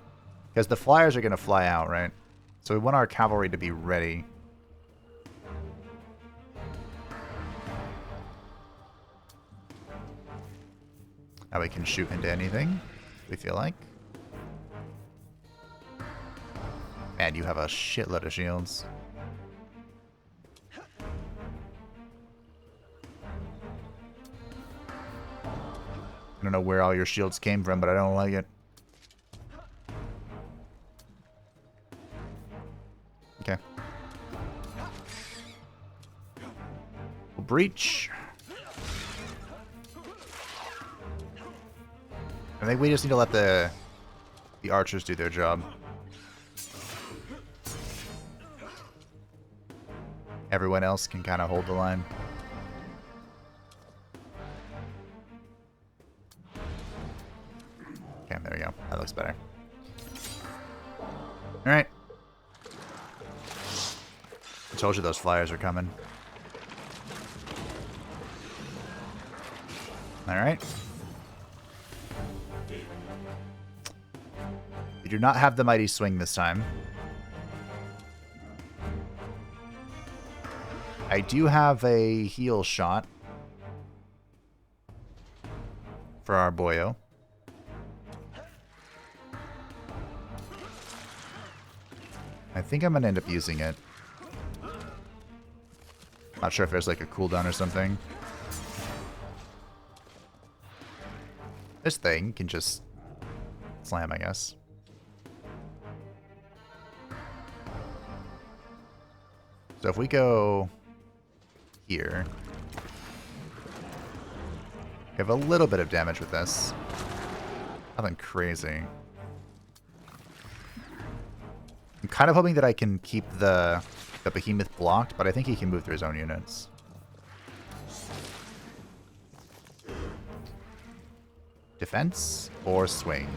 Because the flyers are going to fly out, right? So we want our cavalry to be ready. Now we can shoot into anything we feel like. Man, you have a shitload of shields. I don't know where all your shields came from, but I don't like it. Okay. We'll breach. I think we just need to let the archers do their job. Everyone else can kind of hold the line. Okay, there we go. That looks better. Alright. I told you those flyers are coming. Alright. We do not have the mighty swing this time. I do have a heal shot. for our boyo. I think I'm gonna end up using it. Not sure if there's like a cooldown or something. This thing can just slam, I guess. So if we go here, we have a little bit of damage with this. Nothing crazy. I'm kind of hoping that I can keep the behemoth blocked, but I think he can move through his own units. Defense or swing?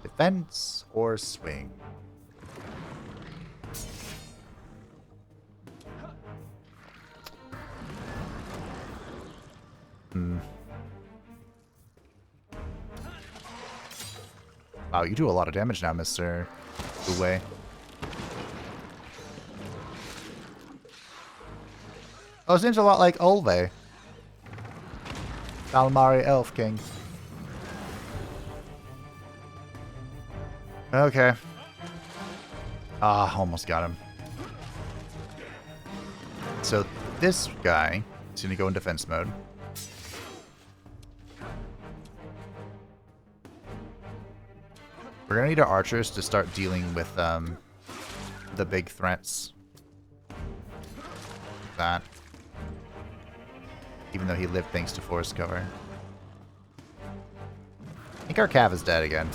Defense or swing? Wow, you do a lot of damage now, Mr. Blwyn. Oh, it seems a lot like Olve. Dalmari Elf King. Okay. Ah, almost got him. So this guy is going to go in defense mode. We're going to need our archers to start dealing with the big threats. That. Even though he lived thanks to forest cover. I think our Cav is dead again.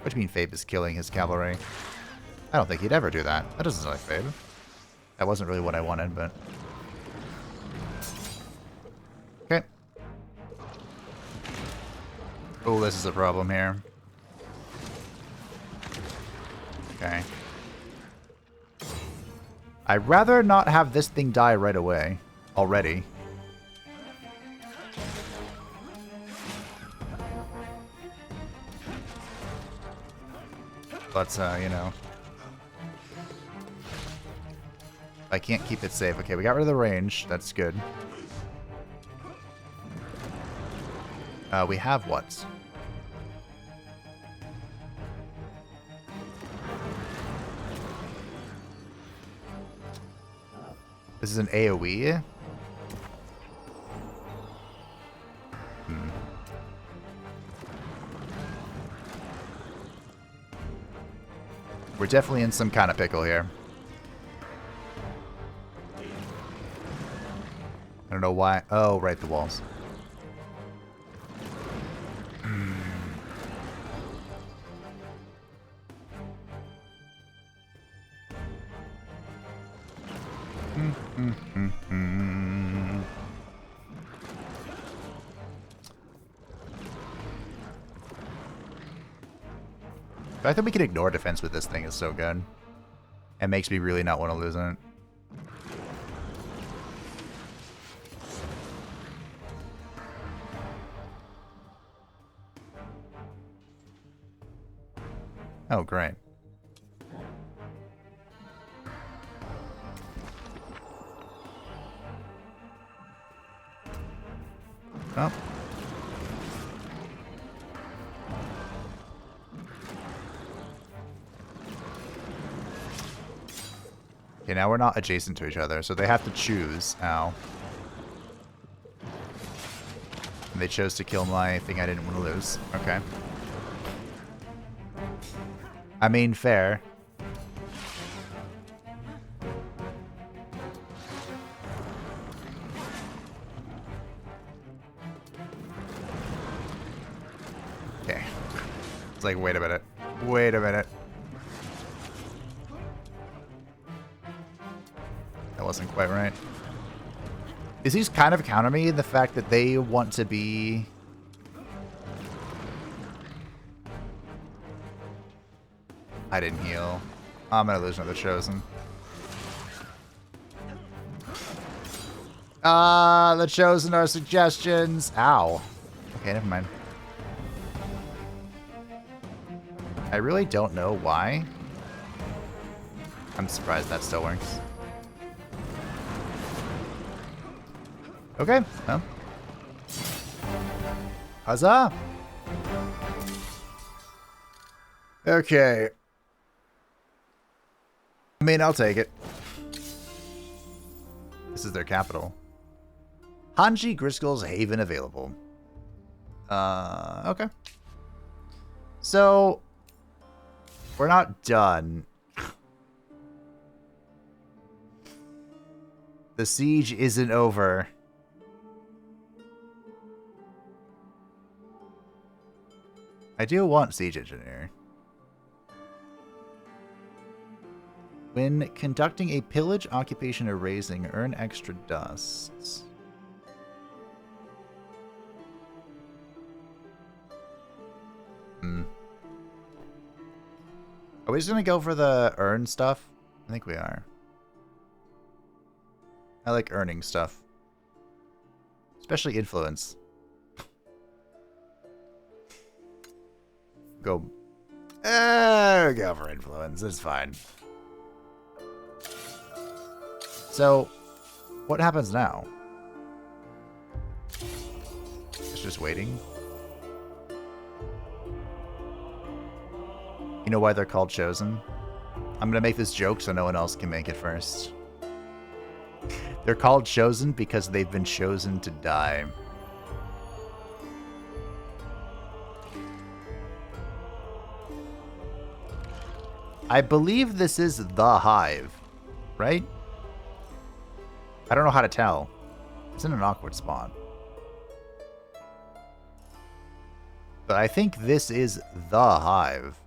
What do you mean Fabe is killing his cavalry? I don't think he'd ever do that. That doesn't sound like Fabe. That wasn't really what I wanted, but... Okay. Oh, this is a problem here. Okay. I'd rather not have this thing die right away. Already. But, you know. I can't keep it safe. Okay, we got rid of the range. That's good. We have what? This is an AoE? We're definitely in some kind of pickle here. I don't know why. Oh, right, the walls. I think we can ignore defense with this thing is so good. It makes me really not want to lose it. Oh, great. Oh. Okay, now we're not adjacent to each other, so they have to choose. Ow. And they chose to kill my thing I didn't want to lose. Okay. I mean, fair. Okay. It's like, wait a minute. Wait a minute. That wasn't quite right. Is he's kind of counter me the fact that they want to be... I didn't heal. I'm gonna lose another Chosen. The Chosen are suggestions. Ow. Okay, never mind. I really don't know why I'm surprised that still works. Okay, well. Huzzah! Okay. I mean, I'll take it. This is their capital. Hanji Griscoll's Haven available. Okay. So, we're not done. The siege isn't over. I do want Siege Engineer. When conducting a pillage, occupation, or raising, earn extra dusts. Are we just gonna go for the earn stuff? I think we are. I like earning stuff. Especially influence. Go for influence. It's fine. So, what happens now? It's just waiting. You know why they're called Chosen? I'm gonna make this joke so no one else can make it first. They're called Chosen because they've been chosen to die. I believe this is the Hive, right? I don't know how to tell. It's in an awkward spot. But I think this is the Hive.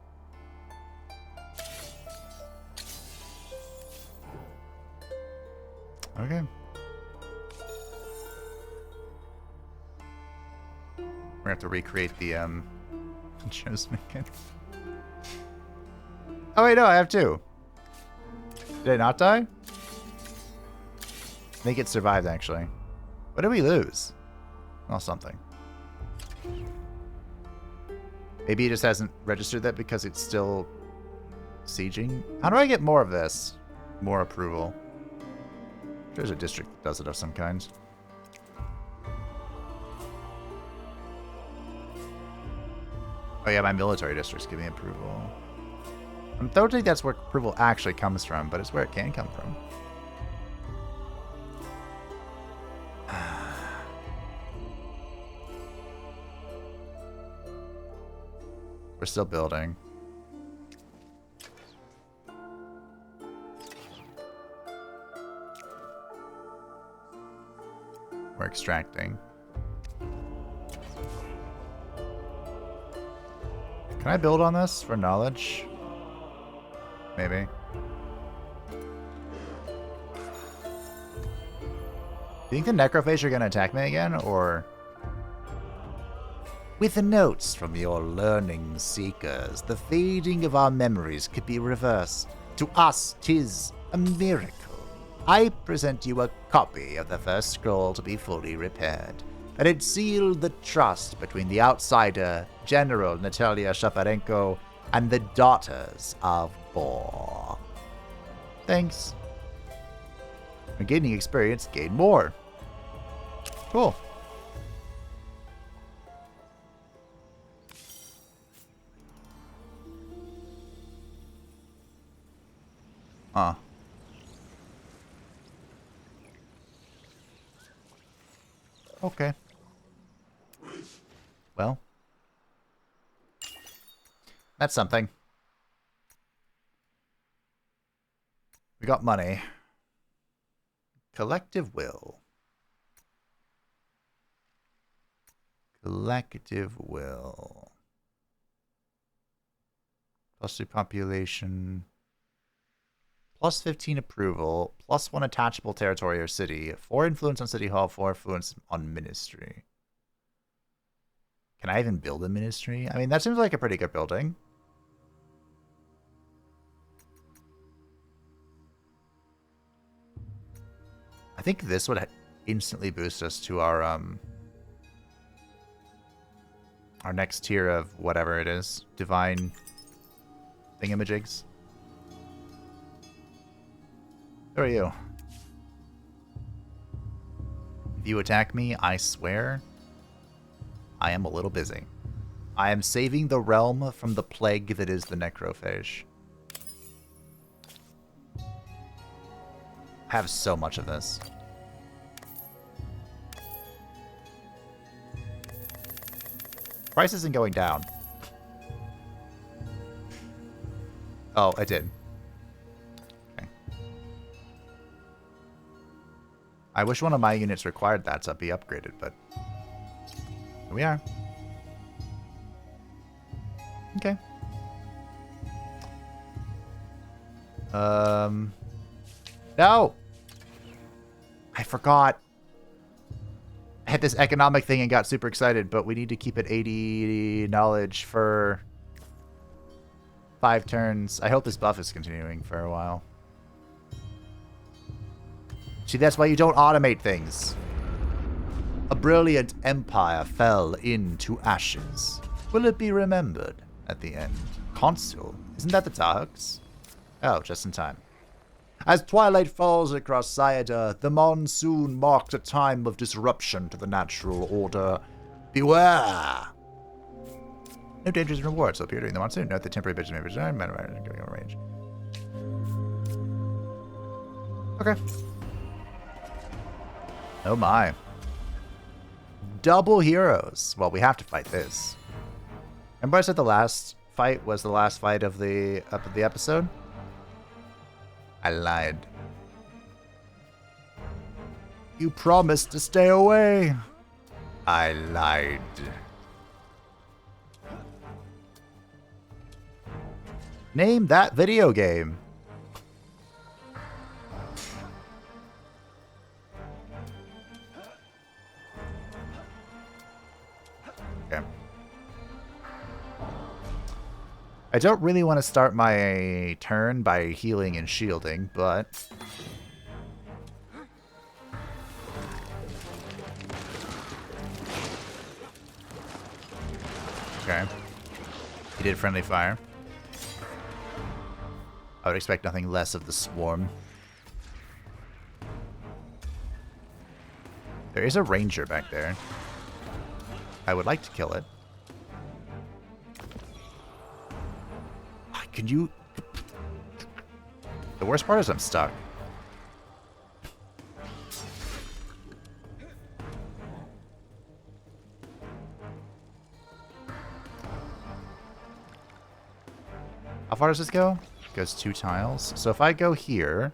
Okay. We're gonna have to recreate the Chosen again. Oh wait, no, I have two. Did I not die? I think it survived, actually. What did we lose? Oh, something. Maybe it just hasn't registered that because it's still sieging. How do I get more of this? More approval. There's a district that does it of some kind. Oh yeah, my military districts give me approval. I don't think that's where approval actually comes from, but it's where it can come from. We're still building. We're extracting. Can I build on this for knowledge? Maybe. Do you think the Necrophage are going to attack me again, or... With the notes from your learning seekers, the fading of our memories could be reversed. To us, 'tis a miracle. I present you a copy of the first scroll to be fully repaired, and it sealed the trust between the outsider, General Natalia Shaparenko, and the daughters of Boar. Thanks. When gaining experience, gain more. Cool. Huh. Okay. Well. That's something. We got money. Collective will. Collective will. Plus 2 population. Plus 15 approval. Plus 1 attachable territory or city. 4 influence on City Hall. 4 influence on Ministry. Can I even build a Ministry? I mean, that seems like a pretty good building. I think this would instantly boost us to our next tier of whatever it is. Divine thingamajigs. Who are you? If you attack me, I swear, I am a little busy. I am saving the realm from the plague that is the Necrophage. I have so much of this. Price isn't going down. Oh, I did. Okay. I wish one of my units required that to be upgraded, but here we are. Okay. No! I forgot. I had this economic thing and got super excited, but we need to keep it 80 knowledge for 5 turns. I hope this buff is continuing for a while. See, that's why you don't automate things. A brilliant empire fell into ashes. Will it be remembered at the end? Consul? Isn't that the Tarhux? Oh, just in time. As twilight falls across Sayada, the monsoon marked a time of disruption to the natural order. Beware! No dangers and rewards appear during the monsoon. Note the temporary vision may resign. Giving a range. Okay. Oh my. Double heroes. Well, we have to fight this. Remember I said the last fight was the last fight of the episode? I lied. You promised to stay away. I lied. Name that video game. Okay. I don't really want to start my turn by healing and shielding, but okay. He did friendly fire. I would expect nothing less of the swarm. There is a ranger back there. I would like to kill it. Can you... The worst part is I'm stuck. How far does this go? It goes 2 tiles. So if I go here,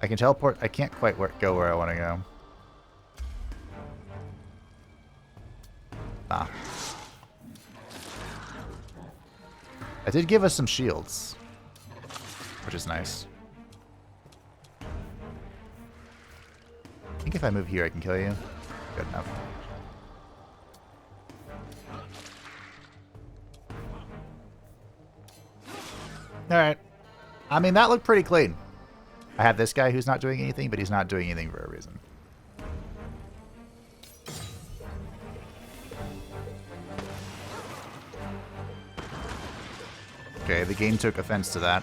I can teleport. I can't quite go where I want to go. Ah. I did give us some shields, which is nice. I think if I move here, I can kill you. Good enough. Alright. I mean, that looked pretty clean. I have this guy who's not doing anything, but he's not doing anything for a reason. Okay, the game took offense to that.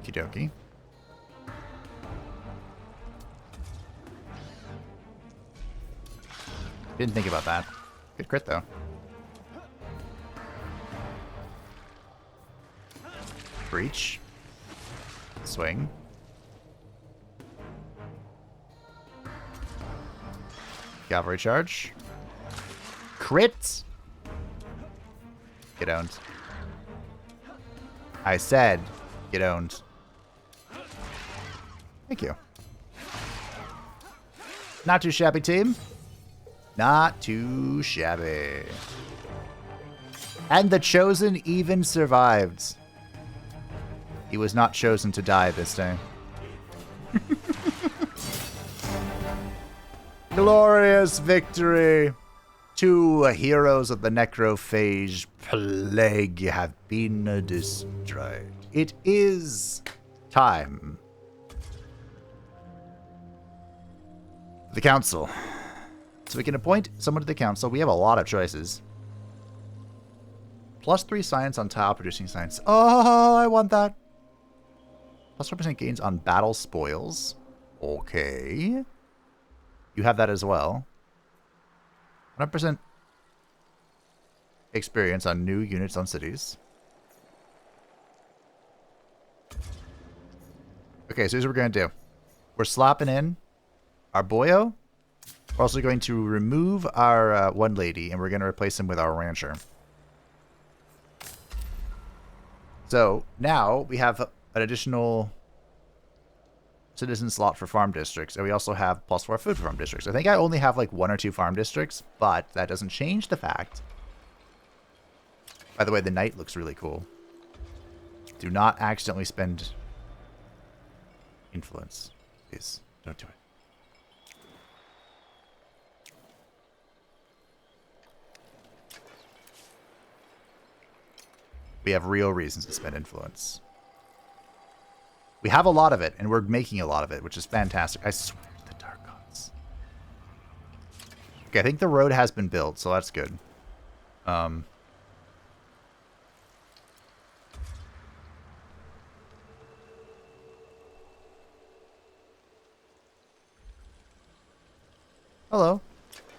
Okie dokie. Didn't think about that. Good crit, though. Breach. Swing. Cavalry charge. Crit! Get owned. I said, get owned. Thank you. Not too shabby, team. Not too shabby. And the Chosen even survived. He was not chosen to die this day. Glorious victory! 2 heroes of the Necrophage plague have been destroyed. It is time. The Council. So we can appoint someone to the council. We have a lot of choices. +3 science on tile producing science. Oh, I want that. +4% gains on battle spoils. Okay. You have that as well. 100% experience on new units on cities. Okay, so here's what we're going to do. We're slapping in our boyo. We're also going to remove our one lady, and we're going to replace him with our rancher. So now we have an additional citizen slot for farm districts, and we also have +4 food for farm districts. I think I only have like 1 or 2 farm districts, but that doesn't change the fact. By the way, the knight looks really cool. Do not accidentally spend influence. Please, don't do it. We have real reasons to spend influence. We have a lot of it, and we're making a lot of it, which is fantastic. I swear to the Dark Gods. Okay, I think the road has been built, so that's good. Hello.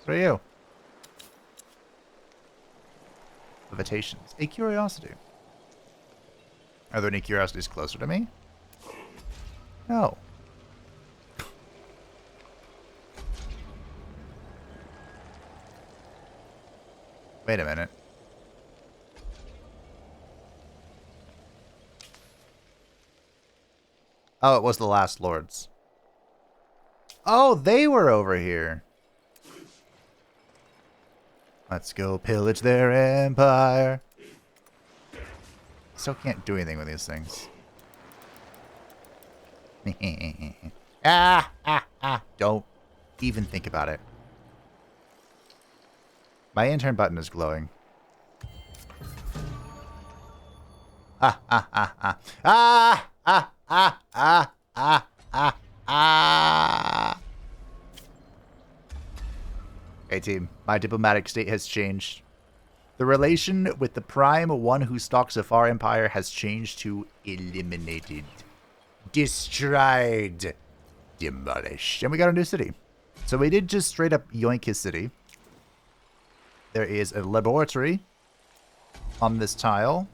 What are you? Invitations. A curiosity. Are there any curiosities closer to me? No. Wait a minute. Oh, it was the last lords. Oh, they were over here. Let's go pillage their empire. Still can't do anything with these things. Don't even think about it. My intern button is glowing. Hey team, my diplomatic state has changed. The relation with the prime one who stalks a far empire has changed to eliminated, destroyed, demolished. And we got a new city. So we did just straight up yoink his city. There is a laboratory on this tile,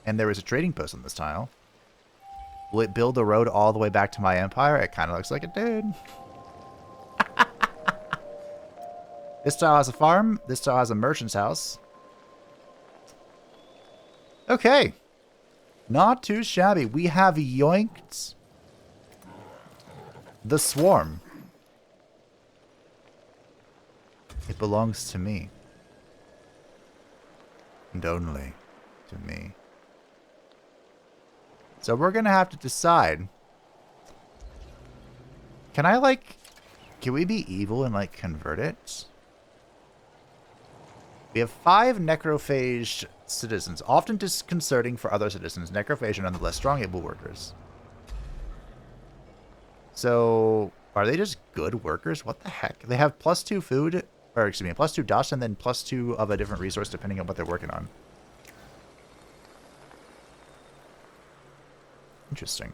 and there is a trading post on this tile. Will it build the road all the way back to my empire? It kind of looks like it did. This tile has a farm. This tile has a merchant's house. Okay. Not too shabby. We have yoinked the swarm. It belongs to me. And only to me. So we're going to have to decide. Can I, like... Can we be evil and, like, convert it? We have 5 necrophage citizens, often disconcerting for other citizens. Necrophage are nonetheless strong, able workers. So, are they just good workers? What the heck? They have +2 food, or excuse me, +2 dust, and then +2 of a different resource depending on what they're working on. Interesting.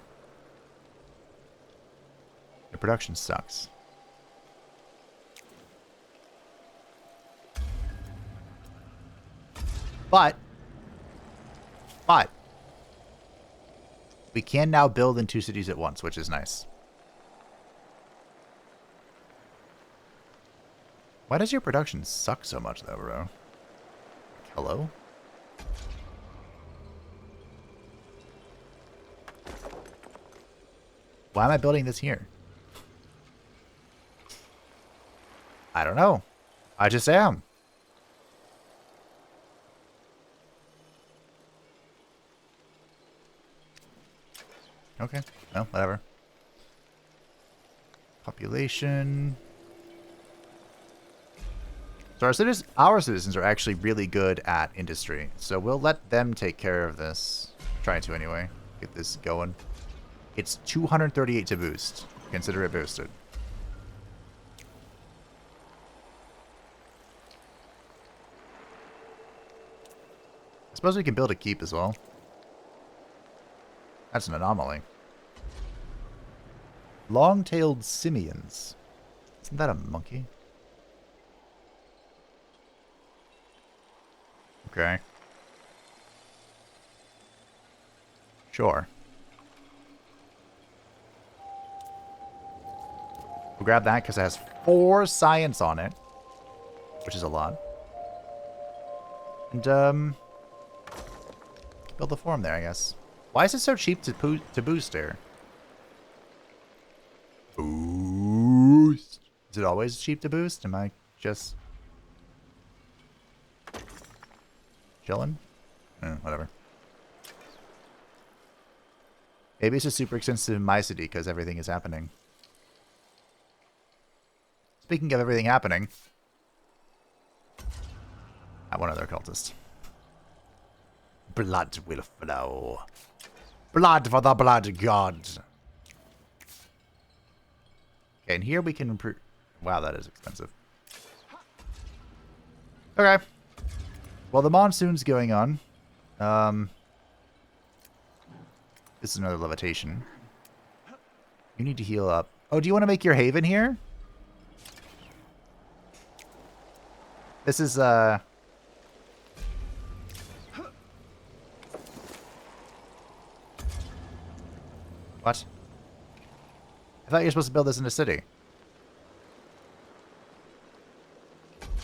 The production sucks. But we can now build in 2 cities at once, which is nice. Why does your production suck so much, though, bro? Hello? Why am I building this here? I don't know. I just am. Okay. No, whatever. Population. So our citizens are actually really good at industry. So we'll let them take care of this. Try to anyway. Get this going. It's 238 to boost. Consider it boosted. I suppose we can build a keep as well. That's an anomaly. Long-tailed simians. Isn't that a monkey? Okay. Sure. We'll grab that because it has 4 science on it, which is a lot. And, build the form there, I guess. Why is it so cheap to boost here? Boost. Is it always cheap to boost? Am I just chilling? Whatever. Maybe it's just super expensive in my city because everything is happening. Speaking of everything happening, I want another cultist. Blood will flow. Blood for the blood god. Okay, and here we can improve. Wow, that is expensive. Okay. Well, the monsoon's going on. This is another levitation. You need to heal up. Oh, do you want to make your haven here? This is, What? I thought you were supposed to build this in a city.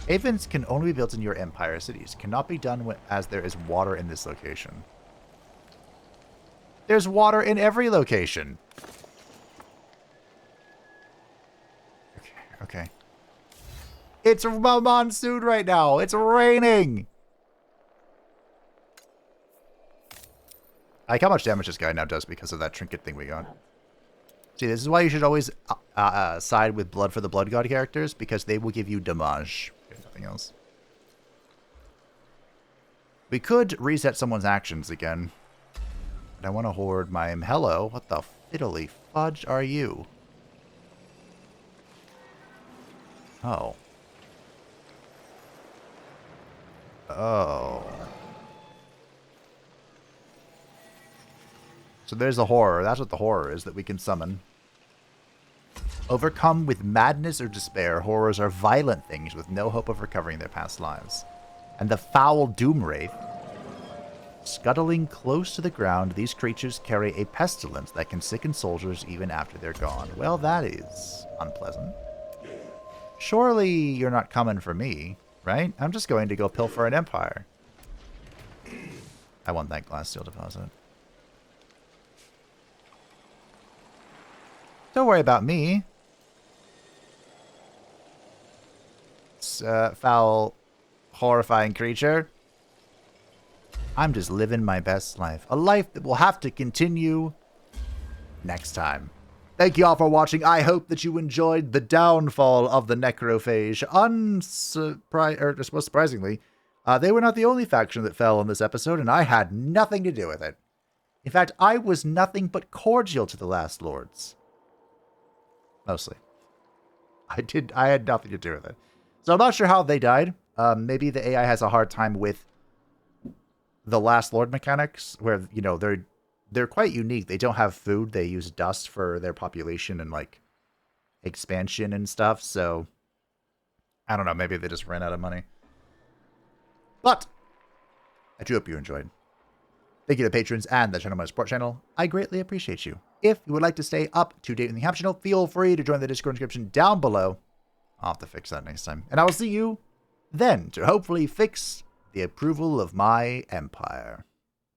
Havens can only be built in your empire cities. Cannot be done as there is water in this location. There's water in every location. Okay. It's a monsoon right now. It's raining. I like how much damage this guy now does because of that trinket thing we got. See, this is why you should always side with Blood for the Blood God characters, because they will give you damage, if nothing else. We could reset someone's actions again. But I want to hoard my... Hello, what the fiddly fudge are you? Oh. Oh. So there's the horror. That's what the horror is that we can summon. Overcome with madness or despair, horrors are violent things with no hope of recovering their past lives. And the foul doom wraith. Scuttling close to the ground, these creatures carry a pestilence that can sicken soldiers even after they're gone. Well, that is unpleasant. Surely you're not coming for me, right? I'm just going to go pilfer an empire. I want that glass steel deposit. Don't worry about me. Foul, horrifying creature. I'm just living my best life. A life that will have to continue next time. Thank you all for watching. I hope that you enjoyed the downfall of the Necrophage. Surprisingly, they were not the only faction that fell in this episode, and I had nothing to do with it. In fact, I was nothing but cordial to the last lords. Mostly. I had nothing to do with it. So I'm not sure how they died. Maybe the AI has a hard time with the last lord mechanics, where, you know, they're quite unique. They don't have food. They use dust for their population and, like, expansion and stuff. So, I don't know. Maybe they just ran out of money. But, I do hope you enjoyed. Thank you to patrons and the channel support channel. I greatly appreciate you. If you would like to stay up to date in the Hap channel, feel free to join the Discord description down below. I'll have to fix that next time. And I will see you then to hopefully fix the approval of my empire.